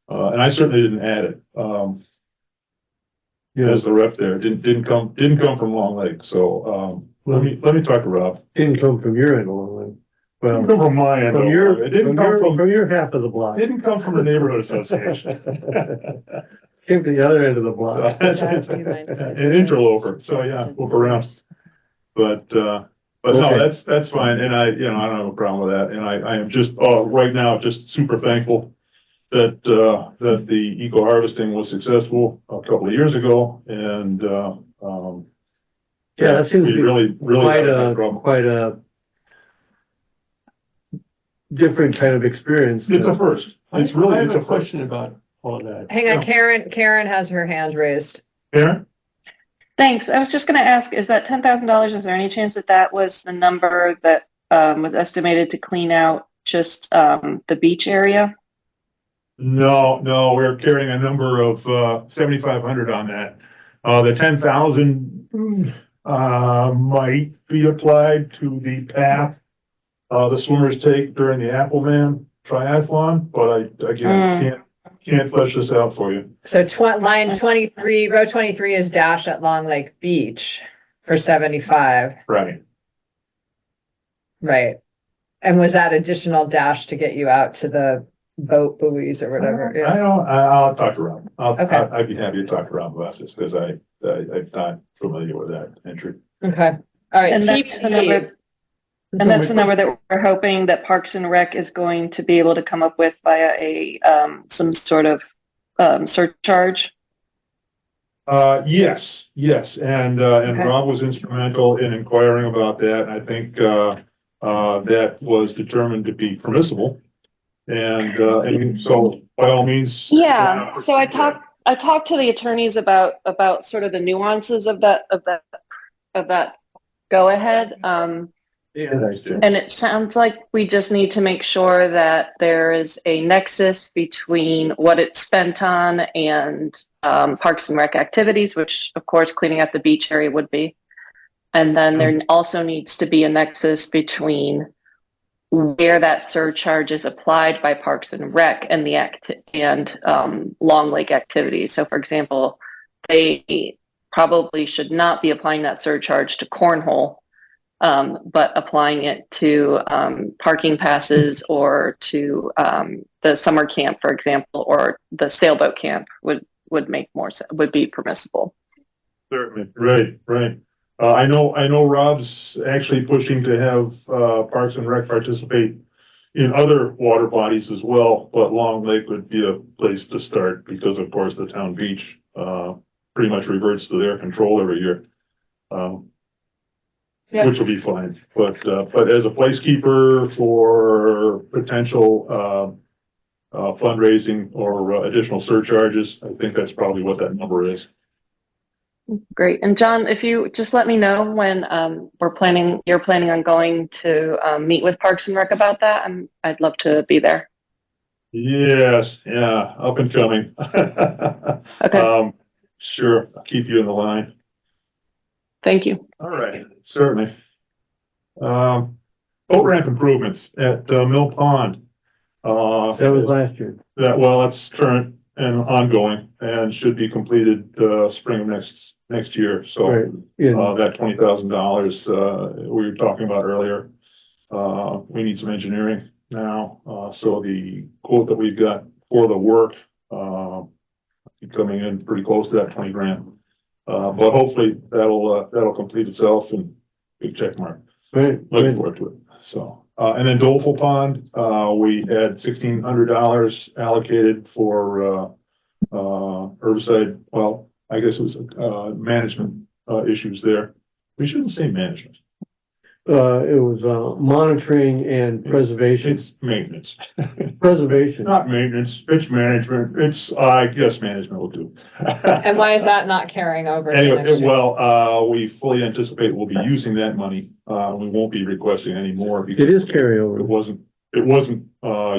And I certainly didn't add it, as the rep there. Didn't come from Long Lake, so, let me talk to Rob. Didn't come from your end along. Didn't Well, come from my end. from It didn't come from your half of the block. didn't come from the neighborhood association. Came from the other end of the So, block. it's an interloper, so yeah, look around. But no, Okay. that's fine, and I don't have a problem with that, and I am just, right now, just super thankful that, that the eco harvesting was successful a couple of years ago, and, Yeah, that seems to we be really quite have no problem. quite a different kind of experience. It's a first, it's really, I have it's a a first. question about all of that. Hang on, Karen has her hand raised. Karen? Thanks. I was just going to ask, is that $10,000, is there any chance that that was the number that was estimated to clean out just the beach area? No, we're carrying a number of 7,500 on that. The 10,000 might be applied to the path the swimmers take during the Appleman triathlon, but I again can't flesh this out for you. So line 23, row 23 is dash at Long Lake Beach for 75, Right. right? And was that additional dash to get you out to the boat buoys or whatever? Yeah. I'll talk to Rob. Okay. I'd be happy to talk to Rob about this, because I'm not familiar with that entry. Okay, all right. And that's the number, and that's the number that we're hoping that Parks and Rec is going to be able to come up with via a some sort of surcharge. Yes, and Okay. Rob was instrumental in inquiring about that. I think, that was determined to be permissible. And so by all means. Yeah, so I talked to the attorneys about sort of the nuances of that go ahead. And it sounds like we just need to make sure that there is a nexus between what it's spent on and Parks and Rec activities, which of course cleaning up the beach area would be. And then there also needs to be a nexus between where that surcharge is applied by Parks and Rec and Long Lake activities. So for example, they probably should not be applying that surcharge to cornhole, but applying it to parking passes or to the summer camp, for example, or the sailboat camp would make more sense, would be permissible. Certainly, right. I know Rob's actually pushing to have Parks and Rec participate in other water bodies as well, but Long Lake would be a place to start because, of course, the town beach pretty much reverts to their control every year, which will be fine. But as a placekeeper for potential fundraising or additional surcharges, I think that's probably what that number is. Great. And John, if you just let me know when you're planning on going to meet with Parks and Rec about that, I'd love to be there. Yes, yeah, up and coming. Okay. Sure, I'll keep you in the line. Thank you. All right, certainly. Boat ramp improvements at Mill Pond. That was last year. That's current and ongoing and should be completed spring of next year. So Right. Yeah. that $20,000 we were talking about earlier, we need some engineering now. So the quote that we've got for the work coming in pretty close to that 20 grand. But hopefully that'll complete itself and big check mark. Right. Looking forward to it. So, and then Doleful Pond, we had $1,600 allocated for herbicide. Well, I guess it was management issues there. We shouldn't say management. It was monitoring and preservation. It's maintenance. Preservation. Not maintenance, it's management. I guess management will do. And why is that not carrying over? to Anyway, next year? we fully anticipate we'll be using that money. We won't be requesting any more. It is It carryover. wasn't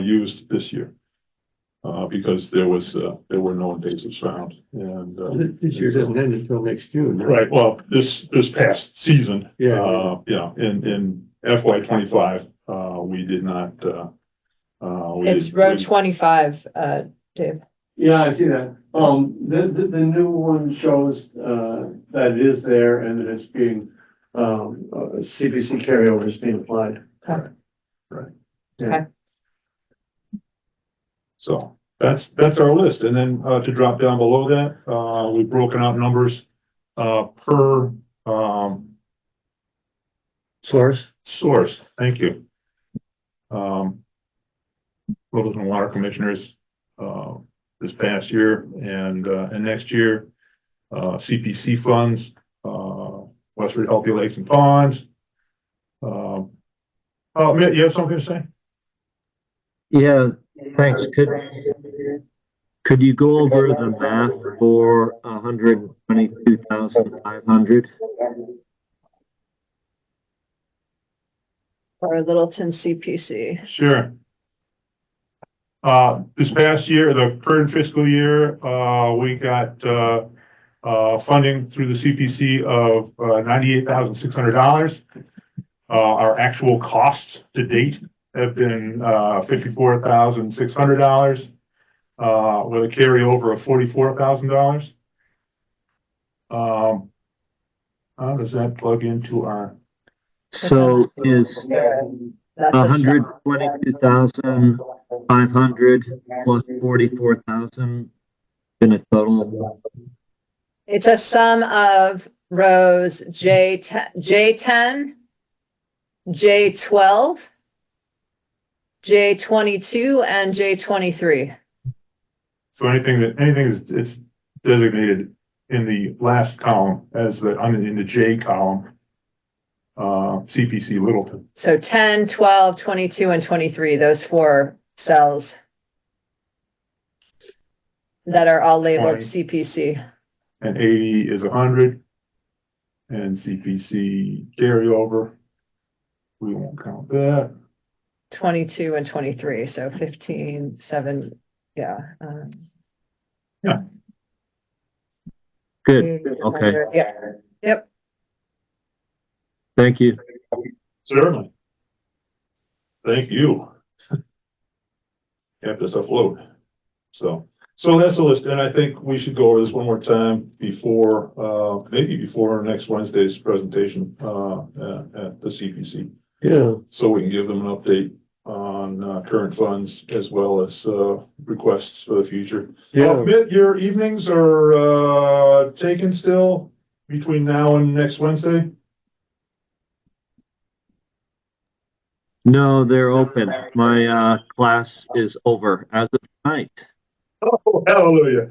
used this year. Because there were no invasives found and. This year doesn't end until next June. Right, well, this past season. Yeah. In FY 25, we did not, It's row 25, Dave. Yeah, I see that. The new one shows, that it is there and that it's being, CPC carryover is being applied. Right. Yeah. Okay. So that's our list. And then, to drop down below that, we've broken out numbers, per, source. Thank you. Littleton Water Commissioners, this past year and next year, CPC funds, Westford Healthy Lakes and Ponds. Mitt, you have something to say? Yeah, thanks. Could you go over the math for 122,500? For Littleton CPC. Sure. This past year, the current fiscal year, we got funding through the CPC of $98,600. Our actual costs to date have been $54,600, with a carryover of $44,000. How does that plug into our? So is That's a 122,500 plus 44,000 been a total? It's a sum of rows J10, J12, J22, and J23. So anything it's designated in the last column as in the J column, CPC Littleton. So 10, 12, 22, and 23, those four cells that are all labeled 20. CPC. And 80 is 100, and CPC carryover We won't count that. 22 and 23, so 15, 7, yeah. Good, okay, Yeah, yep. thank you. Certainly. Thank you. Kept us afloat. So that's the list, and I think we should go over this one more time before, maybe before next Wednesday's presentation, at the CPC. Yeah, So we can give them an update on, current funds as well as, requests for the future. yeah. Mitt, your evenings are, taken still between now and next Wednesday? No, they're open. My, class is over as of tonight. Oh, hallelujah.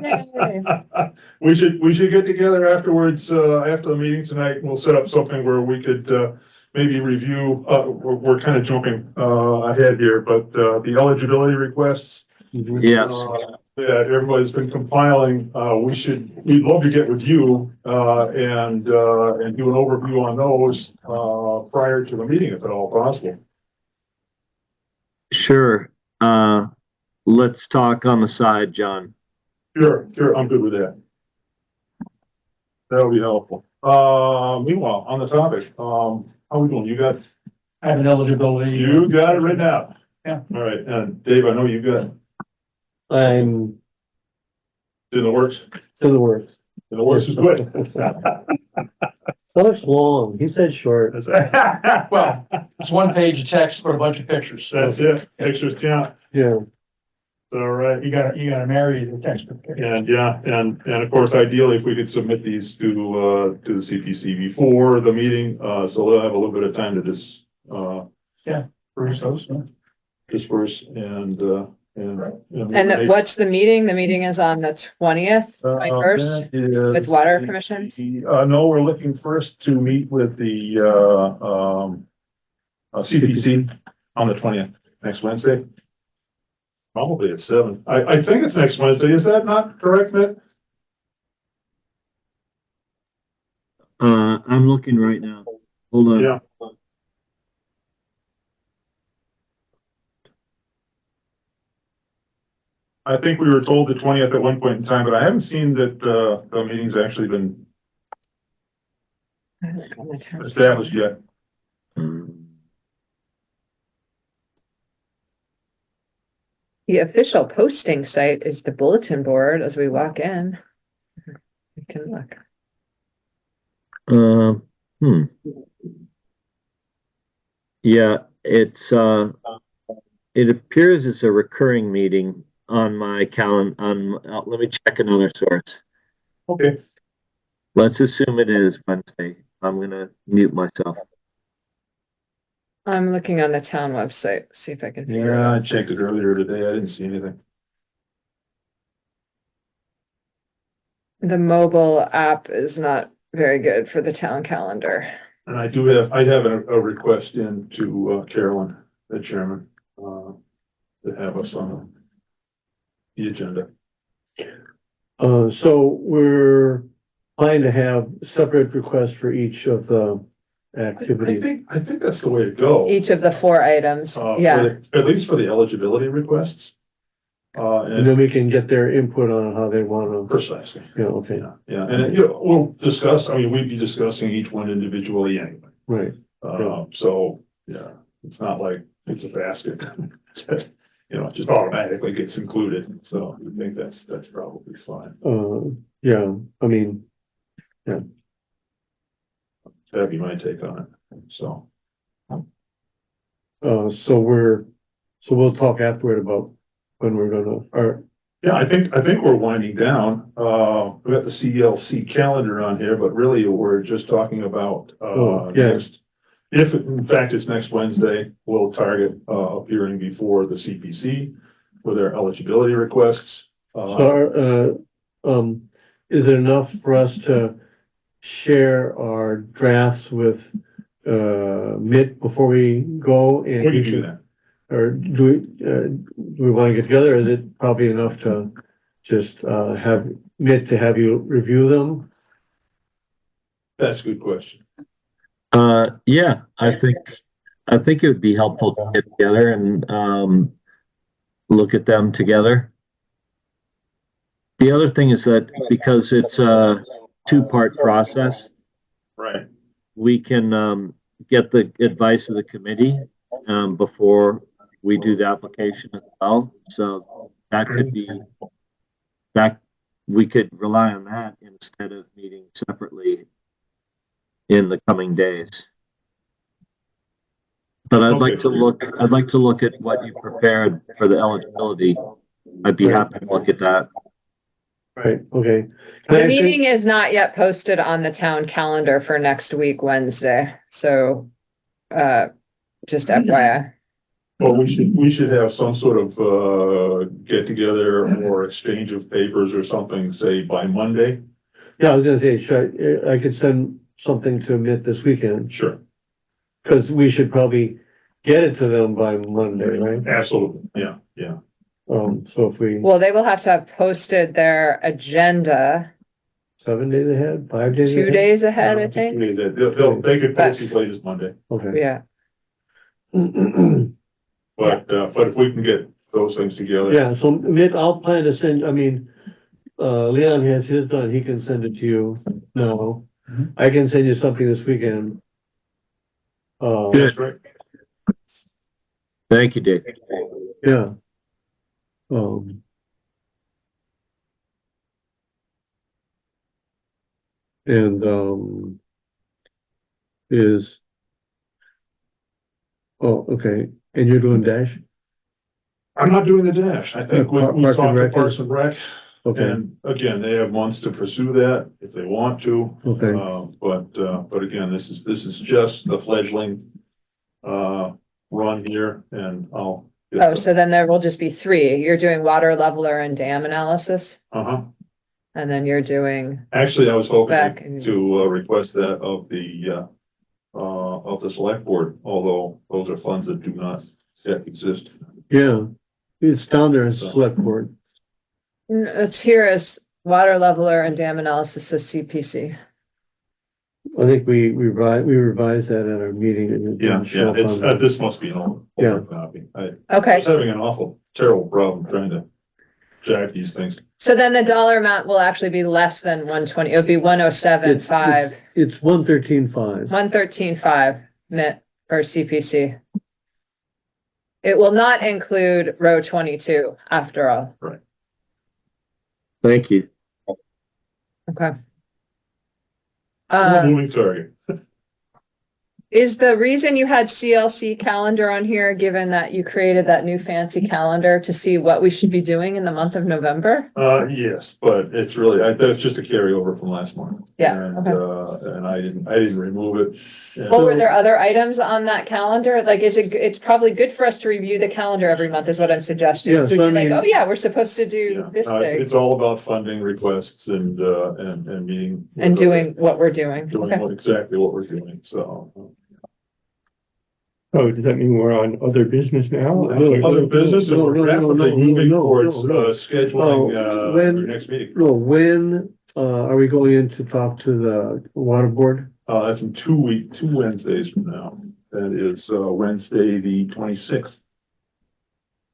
Yay. We should get together afterwards, after the meeting tonight, and we'll set up something where we could, maybe review, we're kind of jumping, ahead here, but, the eligibility requests. Yes, Yeah, everybody's been compiling, we'd love to get with you, and do an overview on those, prior to the meeting, if at all possible. sure. Let's talk on the side, John. Sure, I'm good with that. That'll be helpful. Meanwhile, on the topic, how we doing? You got I have an eligibility. it written out? Yeah. All right, and Dave, I know you got it I'm in the works. it's in the works. In the works is good. So much long. He said short. Well, it's one page of text, but a bunch of pictures. That's it. Pictures count. Yeah, All right. You gotta marry the text with pictures. And yeah, and of course, ideally, if we could submit these to the CPC before the meeting, so they'll have a little bit of time to Bruce, those, yeah. disperse and. And what's the meeting? The meeting is on the 20th, 21st, with Water Commission? No, we're looking first to meet with the, CPC on the 20th, next Wednesday. Probably at 7. I think it's next Wednesday. Is that not correct, Mitt? I'm looking right now. Hold on. Yeah. I think we were told the 20th at one point in time, but I haven't seen that, the meeting's actually been established yet. The official posting site is the bulletin board as we walk in. We can look. Yeah, it appears it's a recurring meeting on my calendar. Let me check another source. Okay. Let's assume it is Wednesday. I'm gonna mute myself. I'm looking on the town website, see if I can figure it Yeah, I out. checked it earlier today. I didn't see anything. The mobile app is not very good for the town calendar. And I have a request in to Carolyn, the chairman, to have us on the agenda. so we're planning to have separate requests for each of the activities. I think that's the way to go. Each of the 4 items, yeah. At least for the eligibility requests. And And then we can get their input on how they want to, precisely, okay, yeah, and then, we'll discuss, we'd be discussing each one individually anyway. right. So, yeah, it's not like it's a basket. It just automatically gets included, so I think that's probably fine. Yeah, That'd be my take on it, so. so we'll talk afterward about when we're gonna, or, Yeah, I think we're winding down. We got the CLC calendar on here, but really we're just talking about, yeah. next. If in fact it's next Wednesday, we'll target, appearing before the CPC with our eligibility requests. so, is it enough for us to share our drafts with, Mitt before we go? And We can do that. Or do we want to get together? Is it probably enough to just, have Mitt to have you review them? That's a good question. Yeah, I think it would be helpful to get together and look at them together. The other thing is that because it's a two-part process, Right. we can get the advice of the committee before we do the application as well. So that could be that we could rely on that instead of meeting separately in the coming days. But I'd like to look at what you prepared for the eligibility. I'd be happy to look at that. Right, okay. The meeting is not yet posted on the town calendar for next week, Wednesday, so, just FYI. Well, we should have some sort of, get together or exchange of papers or something, say by Monday. Yeah, I was gonna say, I could send something to Amit this weekend, Sure. because we should probably get it to them by Monday, right? Absolutely. Yeah, yeah. So if we, Well, they will have to have posted their agenda 7 days ahead, 5 days ahead? 2 days ahead, I Just think. they could post as late as Monday, Okay. Yeah, but if we can get those things together. Yeah, so Mick, I'll plan to send, I mean, Leon has his done, he can send it to you now. Mhm. I can send you something this weekend. That's great. Thank you, Dave. Yeah. And is, oh, okay, and you're doing Dash? I'm not doing the dash. I think we Park and talked to Rec Parks is- and Rec. Okay, And again, they have months to pursue that if they want to. okay, But again, this is just the fledgling, run here and I'll. oh, so then there will just be 3. You're doing water leveler and dam analysis, Uh-huh. and then you're doing, Actually, I was Spec hoping and- to request that of the select board, although those are funds that do not yet exist. yeah, it's down there as select board. it's here as water leveler and dam analysis as CPC. I think we revised that at our meeting. And it didn't show up It's, on the- this must be an older Yeah. copy. I Okay, was having an awful, terrible problem trying to jack these things. so then the dollar amount will actually be less than 120, it would be 107.5, It's 113.5. 113.5 net for CPC. It will not include row 22 after all. Thank you. Okay. Moving target. Is the reason you had CLC calendar on here, given that you created that new fancy calendar to see what we should be doing in the month of November? Yes, but it's really, that's just a carryover from last month. Yeah, And, okay. and I didn't remove it. And- Well, were there other items on that calendar? Like, it's probably good for us to review the calendar every month is what I'm suggesting. Yeah, So so I we're like, mean- oh yeah, we're supposed to Yeah, do this no, thing it's all about funding requests and meeting. and doing what we're doing. Doing Okay. exactly what we're doing, so. Oh, does that mean we're on other business now? Other business, and we're No, rapidly moving no, towards, no. scheduling, Oh, when- our next meeting. No, when, are we going in to talk to the water board? That's in 2 Wednesdays from now. That is, Wednesday, the 26th,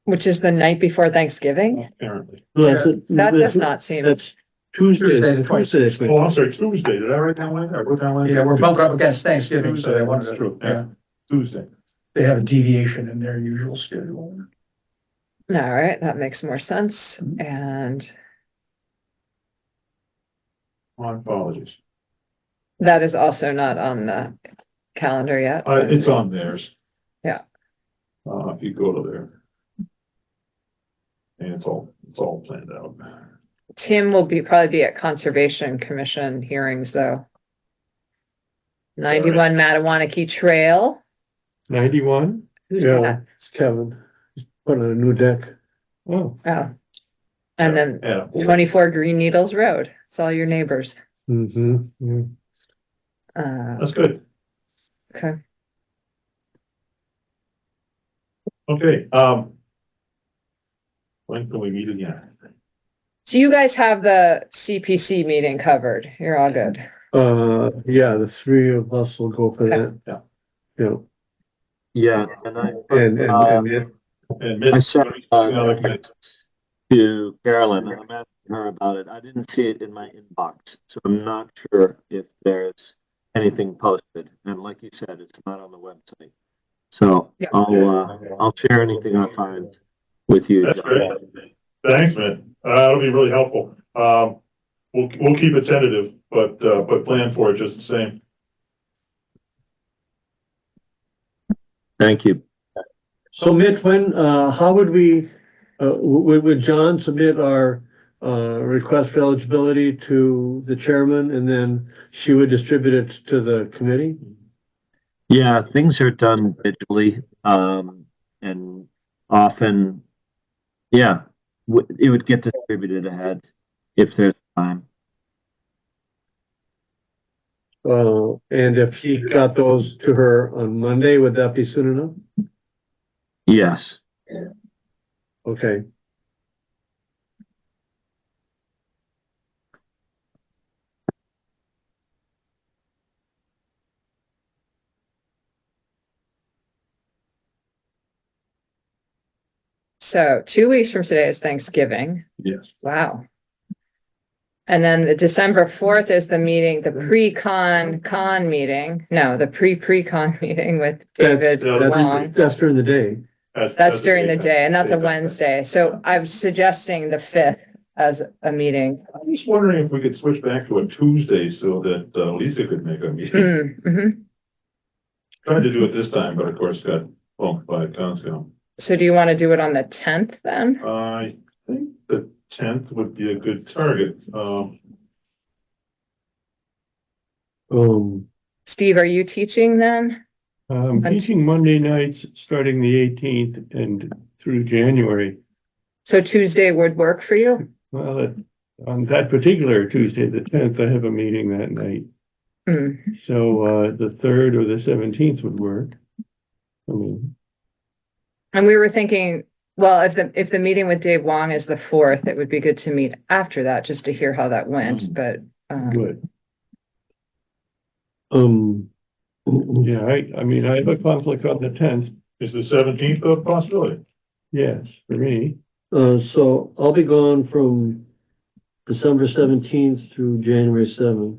Which is the night before Thanksgiving? apparently. That does not seem, That's Tuesday, Tuesday, the Tuesday next week. Oh, I'm sorry, Tuesday. Did I write that one? I wrote that one? Yeah, we're bumping up against Thanksgiving, so Tuesday, they wanted that's to, true. yeah, Tuesday. they have a deviation in their usual schedule. all right, that makes more sense. And My apologies. that is also not on the calendar yet. It's on theirs. Yeah. If you go to there. And it's all planned out. Tim will probably be at Conservation Commission hearings though. 91 Mattawanakee Trail. 91? Who's Yeah, that? it's Kevin. He's putting on a new deck. Oh, Oh. And then Yeah. 24 Green Needles Road. It's all your neighbors. Mm-hmm. That's good. Okay. Okay, when can we meet again? So you guys have the CPC meeting covered. You're all good. Yeah, the three of us will go for that. Yeah. You know, Yeah, and And I Mitch, sent, like Mitch. to Carolyn, I'm asking her about it. I didn't see it in my inbox, so I'm not sure if there's anything posted. And like you said, it's not on the website. So Yeah. I'll share anything I find with you. That's John. great. Thanks, man. That'll be really helpful. We'll keep it tentative, but plan for it just the same. Thank you. so Mitch, when, how would we, would John submit our, request for eligibility to the chairman and then she would distribute it to the committee? Yeah, things are done digitally, and often, yeah, it would get distributed ahead if there's time. And if he got those to her on Monday, would that be soon enough? Yes. Okay. So 2 weeks from today is Thanksgiving. Yes. Wow. And then the December 4th is the meeting, the pre-con meeting. No, the pre-con meeting with David Long. That's during the day. That's during the day, and that's a Wednesday. So I'm suggesting the 5th as a meeting. I'm just wondering if we could switch back to a Tuesday so that Lisa could make a meeting. Mm-hmm. Tried to do it this time, but of course got bumped by Conscom. So do you want to do it on the 10th then? I think the 10th would be a good target. Steve, are you teaching then? I'm teaching Monday nights, starting the 18th and through January. So Tuesday would work for you? Well, on that particular Tuesday, the 10th, I have a meeting that night. Hmm. So, the 3rd or the 17th would work. I mean, And we were thinking, well, if the meeting with Dave Wong is the 4th, it would be good to meet after that, just to hear how that went, but. good. Yeah, I mean, I have a conflict on the 10th. Is the 17th a possibility? Yes, for me. so I'll be gone from December 17th through January 7th.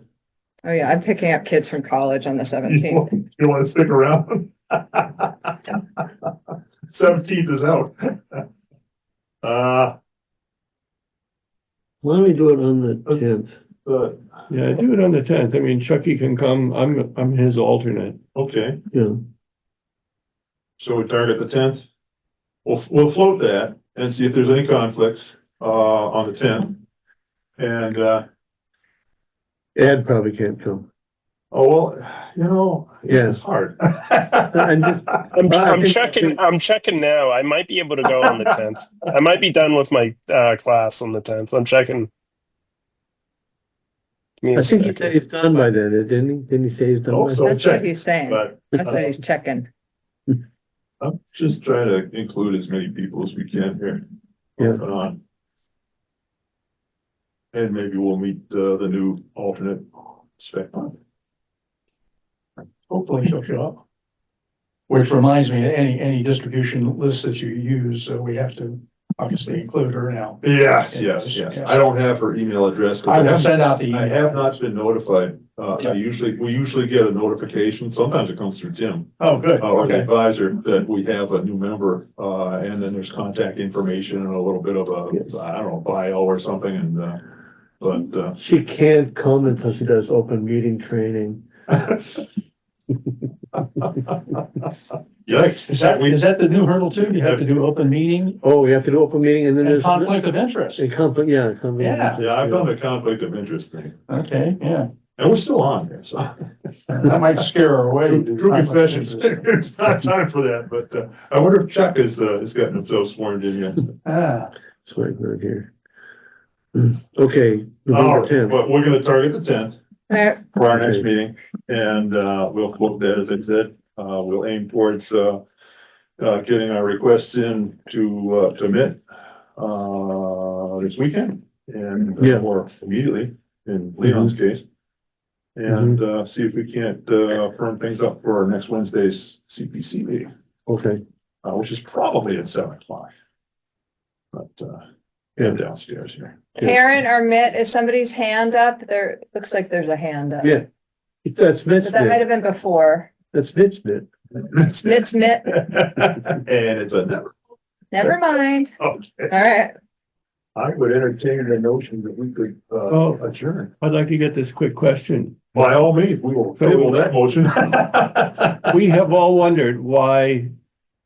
Oh yeah, I'm picking up kids from college on the 17th. You want to stick around? 17th is out. Why don't we do it on the 10th? Yeah, do it on the 10th. I mean, Chucky can come. I'm his alternate. Okay, Yeah, so we target the 10th. We'll float that and see if there's any conflicts on the 10th. And Ed probably can't come. oh well, Yeah. it's hard. I'm checking now. I might be able to go on the 10th. I might be done with my class on the 10th. I'm checking. Give me a I think he second. said he's done by then, didn't he? Didn't he say he's done Oh, by so then? That's what check. he's saying. But That's what he's checking. I'm just trying to include as many people as we can here. Yeah. Off and on. And maybe we'll meet the new alternate spec. Hopefully she'll show up. Which reminds me, any distribution list that you use, we have to obviously include her now. Yes. Yeah. I don't have her email address. 'Cause I will send out the I email. have not been notified. Okay. We usually get a notification. Sometimes it comes through Tim, Oh, good. our Okay. advisor, that we have a new member. And then there's contact information and a little bit of Yes. I don't know, bio or something. And, but, She can't come until she does open meeting training. yikes. Is that the new hurdle too? You have to do open meeting Oh, we have to do open meeting and then and there's. conflict of interest. A conflict, yeah. Conflict of Yeah. interest, Yeah, I've done the conflict of interest thing. Okay, yeah. And we're still on there, so. That might scare her away. to do True conflict of confessions, interest. it's not time for that, but, I wonder if Chuck has gotten himself sworn in yet. Ah, That's what I heard here. Okay, Oh, November 10th. but we're gonna target the 10th for our next Okay. meeting, and, we'll float that, as I said, we'll aim towards, getting our requests in to Mitt, this weekend, and, Yeah. or immediately, in Leon's case. and, see if we can't, firm things up for our next Wednesday's CPC meeting, Okay, which is probably at 7 o'clock. But, yeah, downstairs here. Karen or Mitt, is somebody's hand up? There, looks like there's a hand up. yeah. That's Mitch But that might bit. have been before. That's Mitch bit. Mitt's Mitt, And it's a never. never mind. Okay. All right. I would entertain the notion that we could, adjourn. I'd like to get this quick question. By all means, we will table that motion. We have all wondered why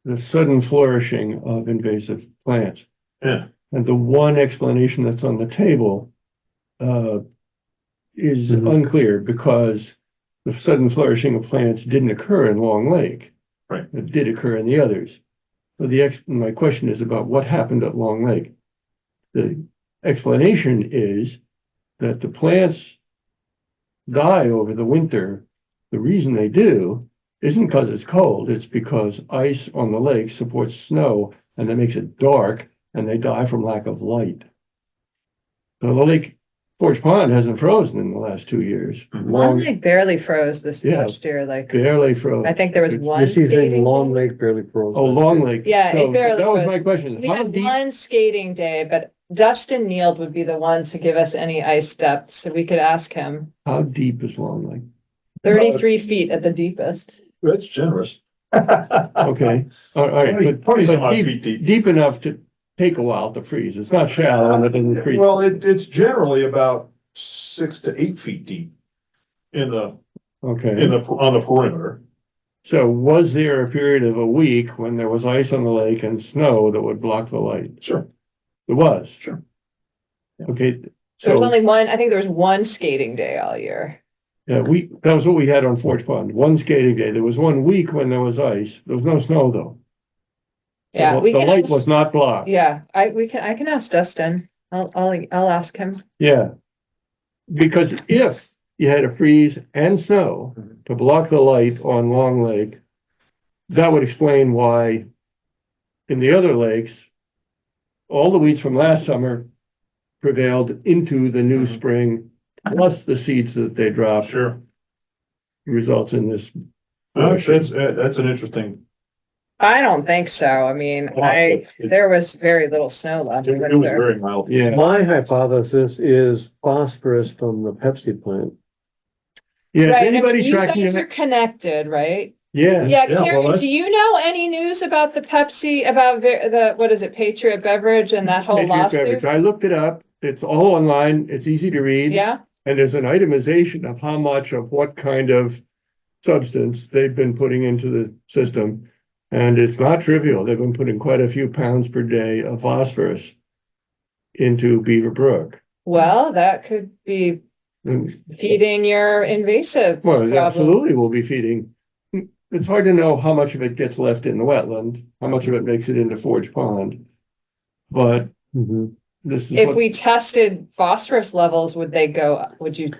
the sudden flourishing of invasive plants. Yeah. And the one explanation that's on the table is unclear because the sudden flourishing of plants didn't occur in Long Lake. Right. It did occur in the others. So my question is about what happened at Long Lake. The explanation is that the plants die over the winter. The reason they do isn't because it's cold, it's because ice on the lake supports snow and that makes it dark and they die from lack of light. So the lake, Forge Pond hasn't frozen in the last 2 years. Long Lake barely froze this Yeah. past year, like, Barely froze. I think there was It's- one She's saying skating Long day. Lake barely froze. Oh, Long Lake. Yeah, it So barely that was froze. my question. We How had deep? one skating day, but Dustin Neild would be the one to give us any ice depth, so we could ask him. How deep is Long Lake? 33 feet at the deepest. That's generous. Okay, all right, but 20 some odd deep, feet deep. deep enough to take a while to freeze. It's not shallow and it doesn't freeze. Well, it's generally about 6 to 8 feet deep Okay, on the perimeter. so was there a period of a week when there was ice on the lake and snow that would block the light? Sure. There was? Sure. Okay, There so, was only one, I think there was one skating day all year. yeah, that was what we had on Forge Pond, one skating day. There was 1 week when there was ice. There was no snow though. So Yeah, we the can light ask- was not blocked. Yeah, I can ask Dustin. I'll ask him. Yeah. Because if you had a freeze and snow to block the light on Long Lake, that would explain why in the other lakes, all the weeds from last summer prevailed into the new spring, plus the seeds that they dropped Sure. results in this. That's an interesting. I don't think so. I mean, there was very little snow last It was winter. very mild. Yeah, My hypothesis is phosphorus from the Pepsi plant. yeah, is Right, I mean, anybody you tracking guys it? are connected, right? Yeah. Yeah, well, Karen, that's- do you know any news about the Pepsi, about the, what is it, Patriot Beverage and that whole Patriot lawsuit? Beverage. I looked it up. It's all online. It's easy to read. Yeah, And there's an itemization of how much of what kind of substance they've been putting into the system. And it's not trivial. They've been putting quite a few pounds per day of phosphorus into Beaver Brook. well, that could be And, feeding your invasive well, it problem. absolutely will be feeding. It's hard to know how much of it gets left in the wetland, how much of it makes it into Forge Pond. But Mhm. this is If what, we tested phosphorus levels, would the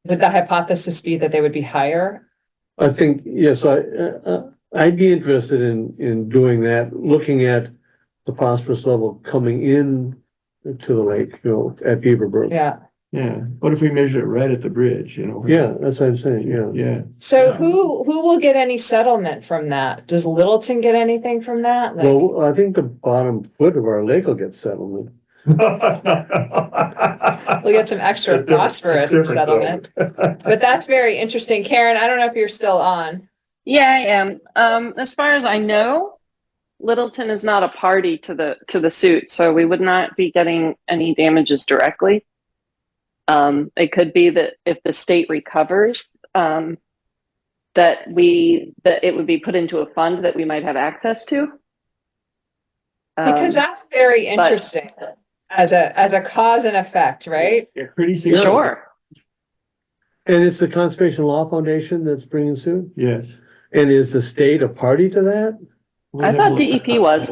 hypothesis be that they would be higher? I think, yes, I'd be interested in doing that, looking at the phosphorus level coming in to the lake, at Beaver Brook. Yeah. yeah, what if we measure it right at the bridge, Yeah, that's what I'm saying, yeah. Yeah. So Yeah. who will get any settlement from that? Does Littleton get anything from that? Like, Well, I think the bottom foot of our lake will get settlement. we'll get some extra phosphorus settlement. But that's very interesting. Karen, I don't know if you're still on. Yeah, I am. As far as I know, Littleton is not a party to the suit, so we would not be getting any damages directly. It could be that if the state recovers, that it would be put into a fund that we might have access to. Because that's very but- interesting as a cause and effect, right? Yeah, pretty significant. Sure. And it's the Conservation Law Foundation that's bringing suit? Yes. And is the state a party to that? I thought DEP was.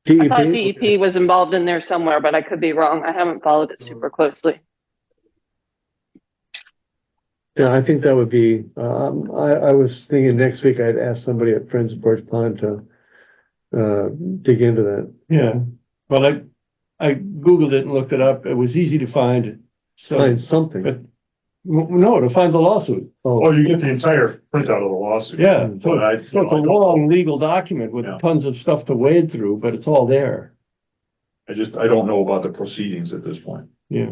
I thought DEP was involved in there somewhere, but I could be wrong. I haven't followed it super closely. Yeah, I think that would be, I was thinking next week I'd ask somebody at Friends of Forge Pond to dig into that. Yeah, well, I Googled it and looked it up. It was easy to find. So, Find something. but No, to find the lawsuit. Oh, you get the entire printout of the lawsuit. Yeah, so, But I- so it's a I don't- long legal document with Yeah. tons of stuff to wade through, but it's all there. I don't know about the proceedings at this point. Yeah.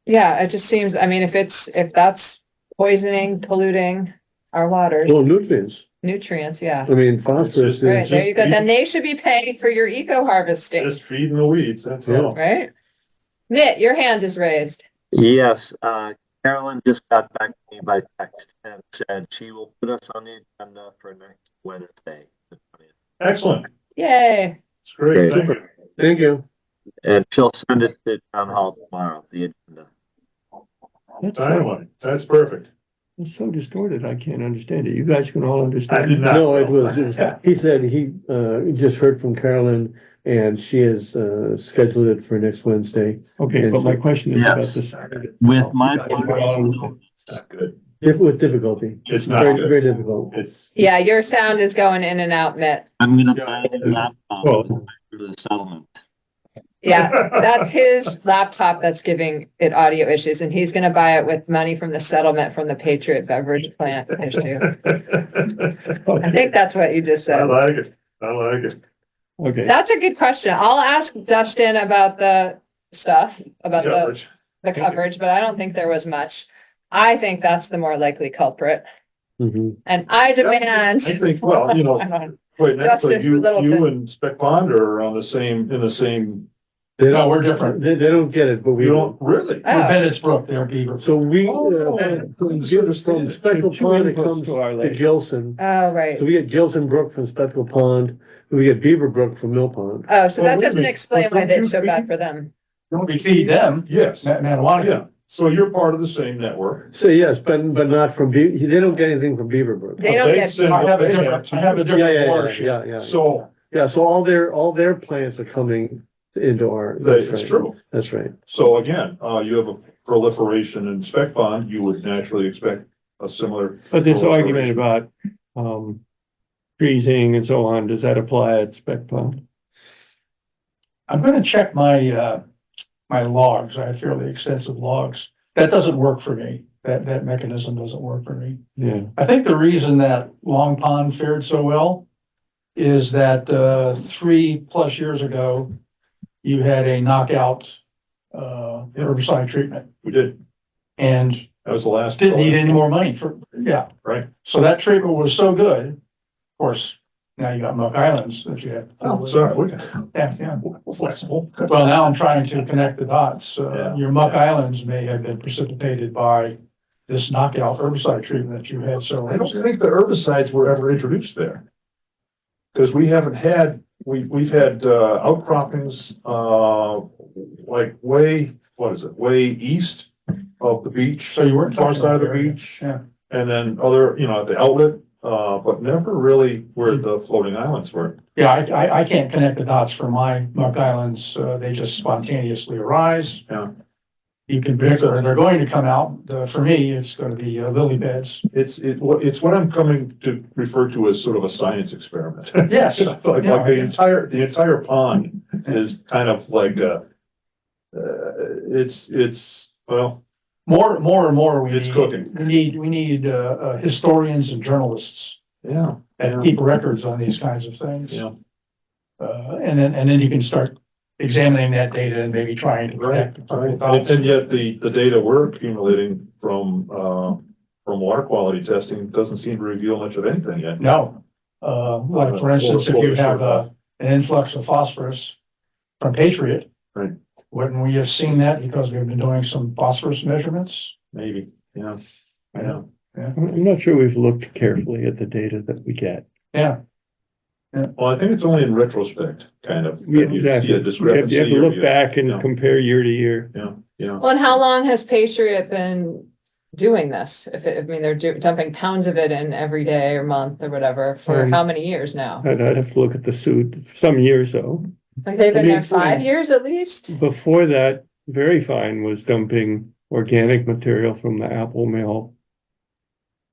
Yeah, it just seems, I mean, if that's poisoning, polluting our waters, Well, nutrients, nutrients, yeah. I mean, phosphorus Right, is, there you go. Then they should be paying for your eco harvesting, Just feeding the weeds, that's Yeah. all. right? Mitt, your hand is raised. Yes, Carolyn just got back to me by text and said she will put us on the agenda for next Wednesday, the 20th. Excellent, Yay. it's great, thank you. thank you. And she'll send it to town hall tomorrow, the agenda. Dynamite, that's perfect. It's so distorted, I can't understand it. You guys can all understand. I did it. not. No, it was, he said he, just heard from Carolyn and she has, scheduled it for next Wednesday. Okay, but my question is about Yes. this. With my It's not good, With difficulty, it's not very, good, very difficult. it's, Yeah, your sound is going in and out, Mitt. I'm gonna buy a new laptop Well- for the settlement. Yeah, that's his laptop that's giving it audio issues, and he's gonna buy it with money from the settlement from the Patriot Beverage Plant issue. I think that's what you just I said. like it, I like it. Okay, That's a good question. I'll ask Dustin about the stuff, about Yeah, the coverage, but I don't think there was much. I think that's the more likely culprit, Mhm. and I demand. I think, well, you know, I don't- quite naturally, Justice for Littleton. you and Spec Pond are on the same, in the same, They No, don't, we're different. they don't get it, but we you do. don't, really? Oh. We're Bennett's Brook, they're Beaver. So we, Oh, from misunderstood. Special Two Pond, it inputs comes to our to lake. Gilson. Oh, right. So we get Gilson Brook from Speckled Pond, we get Beaver Brook from Mill Pond. Oh, so Well, that wait a doesn't minute. explain Well, why don't it's you so bad feed- for them. We feed them, Yes, Manawanna. yeah, so you're part of the same network. So yes, but not from they don't get anything from Beaver Brook. They don't They get. send I have a what they different, to I have a you. different Yeah, watershed. yeah. So, Yeah, so all their plants are coming into our. it's right. true. That's right. So again, you have a proliferation in Spec Pond, you would naturally expect a similar. but this proliferation. argument about, freezing and so on, does that apply at Spec Pond? I'm gonna check my, my logs. I have fairly extensive logs. That doesn't work for me. That mechanism doesn't work for me. Yeah, I think the reason that Long Pond fared so well is that 3+ years ago, you had a knockout herbicide treatment We did, and that was the last. didn't need any more money for, yeah. Right. So that treatment was so good. Of course, now you got Muck Islands that you have. Oh, sorry, Yeah. we're flexible. Well, now I'm trying to connect the dots. Yeah. Your Muck Islands may have been precipitated by this knockout herbicide treatment that you had several I don't years ago. think the herbicides were ever introduced there. Cause we haven't had, we've had, outcroppings, like way east of the beach. So you weren't Far talking side of the about area. beach. Yeah. And then other, at the outlet, but never really where the floating islands were. Yeah, I can't connect the dots for my Muck Islands. They just spontaneously arise. Yeah. You can pick where they're going to come out. For me, it's going to be lily beds. It's what I'm coming to refer to as sort of a science experiment. Yes. Like Yeah. the entire pond is kind of like well, More and more we It's need. cooking. We need historians and journalists yeah. that keep records on these kinds of things. Yeah. And then you can start examining that data and maybe trying to Right, connect. right. And yet the data we're accumulating from water quality testing doesn't seem to reveal much of anything yet. No, like for instance, if you have an influx of phosphorus from Patriot. Right. Wouldn't we have seen that because we've been doing some phosphorus measurements? Maybe, yeah. I'm not sure we've looked carefully at the data that we get. Yeah, Well, I think it's only in retrospect, kind of. Yeah, that you exactly. see a You have discrepancy to or look back yeah. and compare year to year. Yeah. Well, and how long has Patriot been doing this? I mean, they're dumping pounds of it in every day or month or whatever for how many years now? I'd have to look at the suit, some years though. Like they've been I mean, there 5 years at least? Before that, Very Fine was dumping organic material from the Apple mill.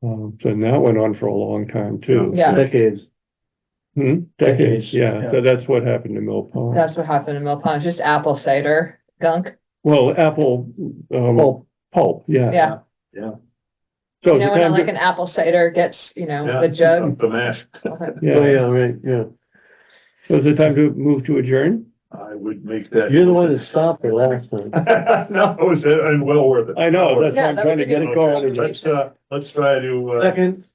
So that went on for a long time too. Yeah. Decades. Decades, yeah. Yeah. So that's what happened to Mill Pond. That's what happened in Mill Pond, just apple cider gunk. Well, Apple, Pulp. pulp, yeah. Yeah. So You is know, it when time like to- an apple cider gets, you know, Yeah. the jug. The mash. Oh, yeah, yeah, right, yeah. so is it time to move to adjourn? I would make that. You're the one that stopped it last time. No, it was, and well worth it. I know, that's why Yeah, I'm that trying was to a get good it going conversation. again. Let's try to, Second,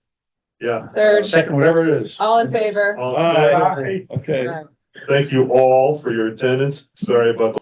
yeah. Third, Second, whatever it is. all in favor? All- Aye. Okay. Aye. Thank you all for your attendance. Sorry about the